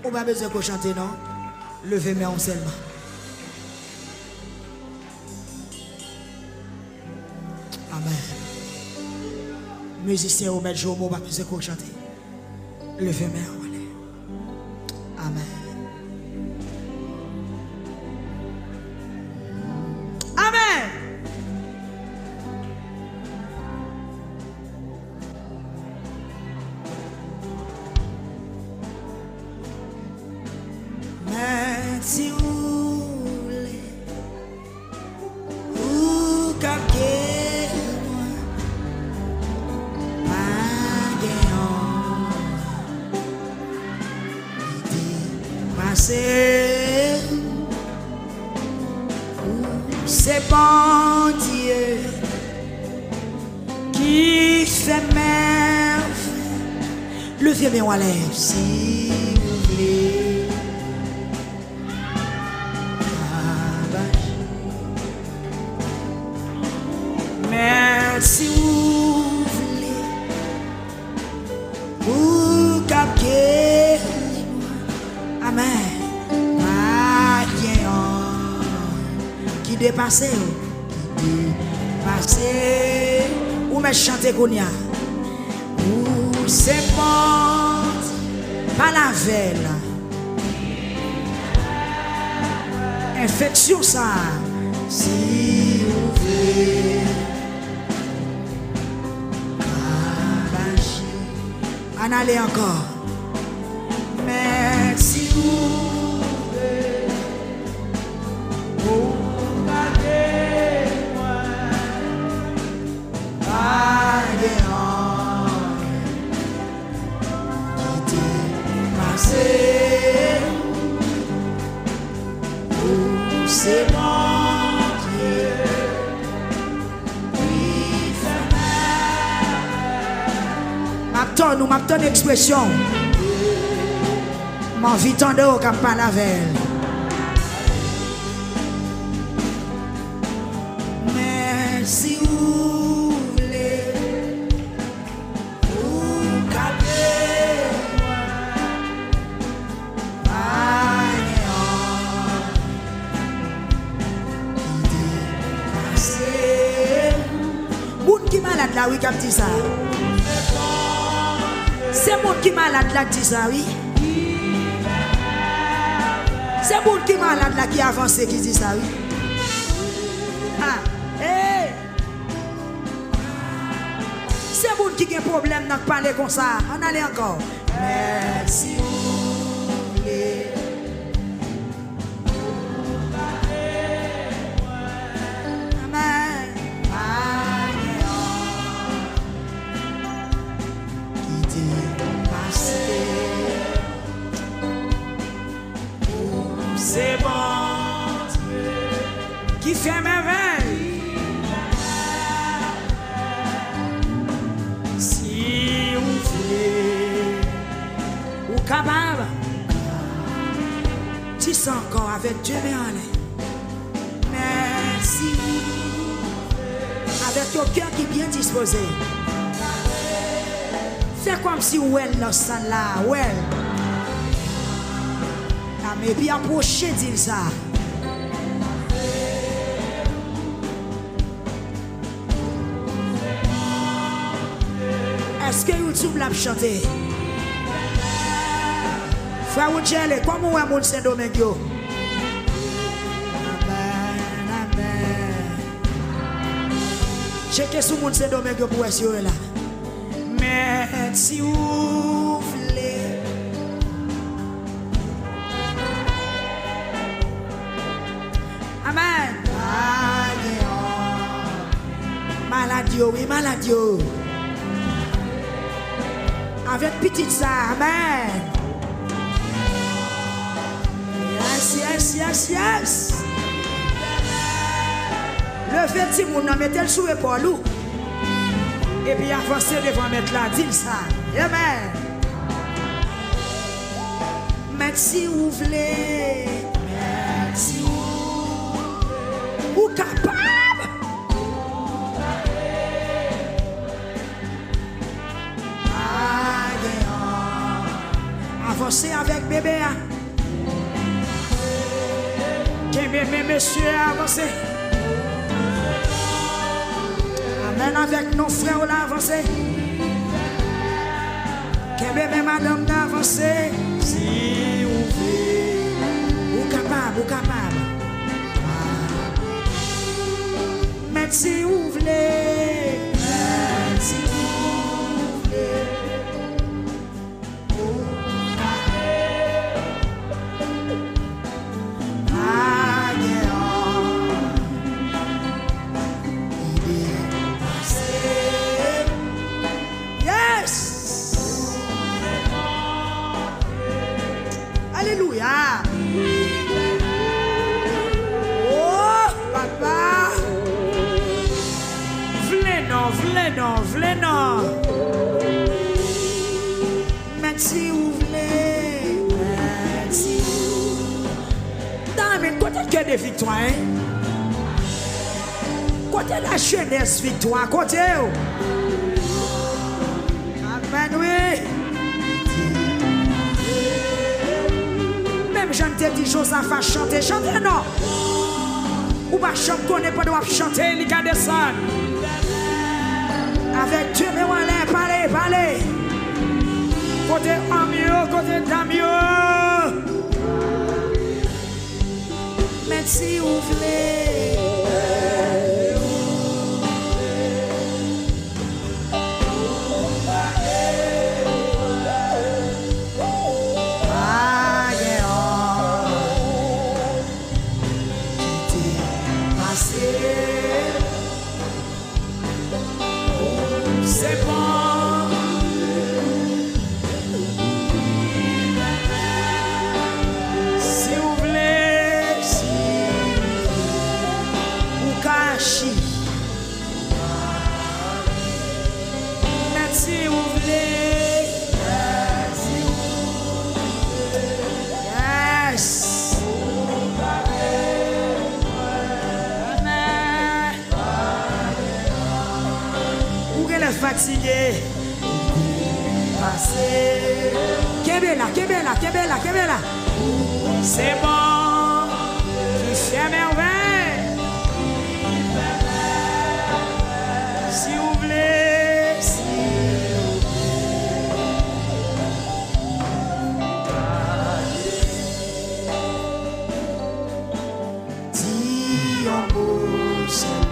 On va besoin de chanter, non? Levez-moi en seulement. Amen. Musicien au maître Jomo, pas plus de chanter. Levez main. Amen. Amen. Merci ou capter moi c'est bon Dieu qui fait merveille. Levez mes mains si vous voulez. Merci vous voulez. Vous capter. Amen. Qui dépasse, ou me chanter Kounia, ou c'est bon, pas la veille, infection ça, si vous voulez, en aller encore, merci vous. C'est mon Dieu qui fait merveille. M'attends une expression. M'en vit tant de haut comme pas la veille. Merci vous voulez. Vous capez moun qui malade là, oui, qui dit ça. C'est moun qui malade là qui dit ça, oui. C'est moun qui malade là qui avance qui dit ça, oui. Ah, hey. C'est moun qui a un problème dans parler comme ça. On allait encore. Merci. C'est bon Dieu qui fait merveille. Si vous voulez, ou capable, tu sens encore avec Dieu, mais allez. Merci. Avec ton cœur qui est bien disposé. C'est comme si vous êtes dans ça là, ouais. Mais bien approché dire ça. Est-ce que YouTube l'a chanté? Frère Oudjele, comment est mon Saint-Domingue? Amen, amen. Checkez sur mon Saint-Domingue pour essayer là. Merci vous voulez. Amen. Maladie, oui, maladie. Avec petite ça, amen. Yes, yes, yes, yes. Le petit moun nan mettez le sous épaule. Et puis avancez devant mettre là, dis ça. Amen. Merci vous voulez. Merci ou capable. Avancez avec bébé. Bébé, monsieur, avancez. Amen avec nos frères là, avancez. Qu'est-ce madame d'avancer? Si vous voulez, vous capable, vous capable. Mais si vous voulez, si vous voulez. Alléluia. Oh, papa. V'lez non. Merci, vous voulez. Merci. Non, mais côté que des victoires, hein? Côté la jeunesse victoire, côté. Amen, oui. Même j'en te dis choses à faire chanter, non. Ou pas chanter, qu'on n'est pas droit chanter, il y a des sons. Avec Dieu, mais on parlez. Côté mieux, côté d'amieux. Même si vous voulez. C'est bon. Si vous voulez, ou cachi. Même si vous voulez. Yes. Fatigué, passé. Kebela. C'est bon, qui fait merveille. Si vous voulez, dis un mot seulement.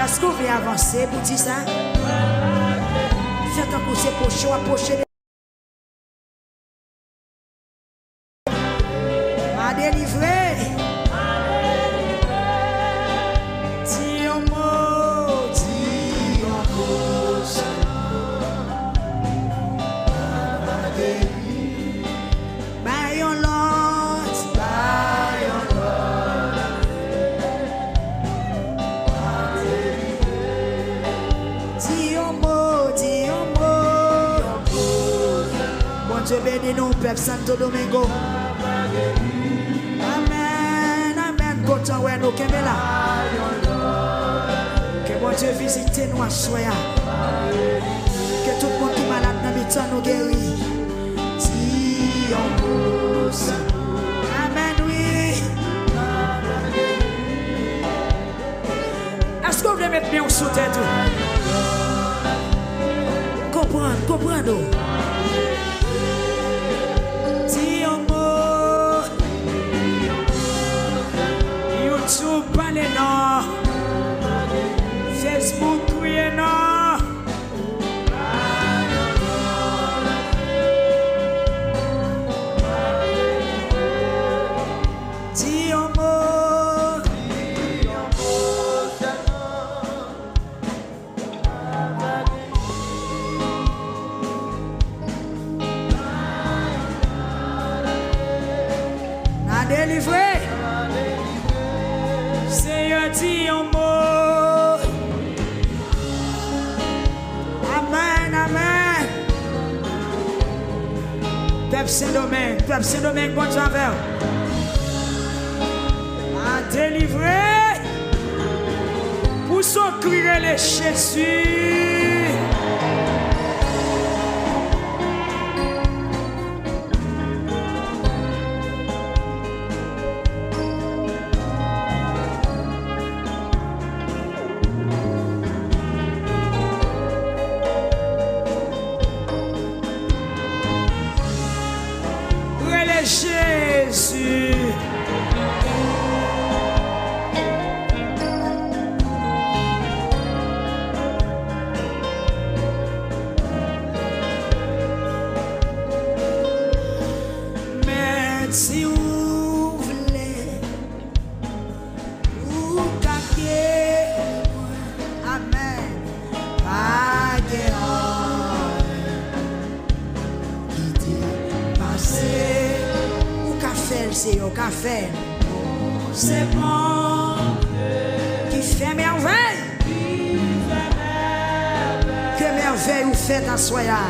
Est-ce que vous voulez avancer pour dire ça? Faites un coup de poche, approchez. À délivrer. Dis un mot. By your Lord. Dieu bénit nous, peuple Santo Domingo. Amen. Content ouais nous qu'est là. Que bon Dieu visite nous à soya. Que tout le monde qui est malade dans le temps nous guérit. Amen, oui. Est-ce que vous voulez mettre bien sous tête? Comprendre. YouTube, parlez non. Facebook, criez non. Dis un mot. Na délivré. Seigneur, dis un mot. Amen. Peuple Saint-Domingue, bonne faveur. À délivrer. Pour s'en crier les Jésus. Jésus. Si vous voulez, vous caquez, amen, pas de qui dit passer, ou café, c'est au café, c'est bon, qui fait merveille, que merveille vous faites à soya.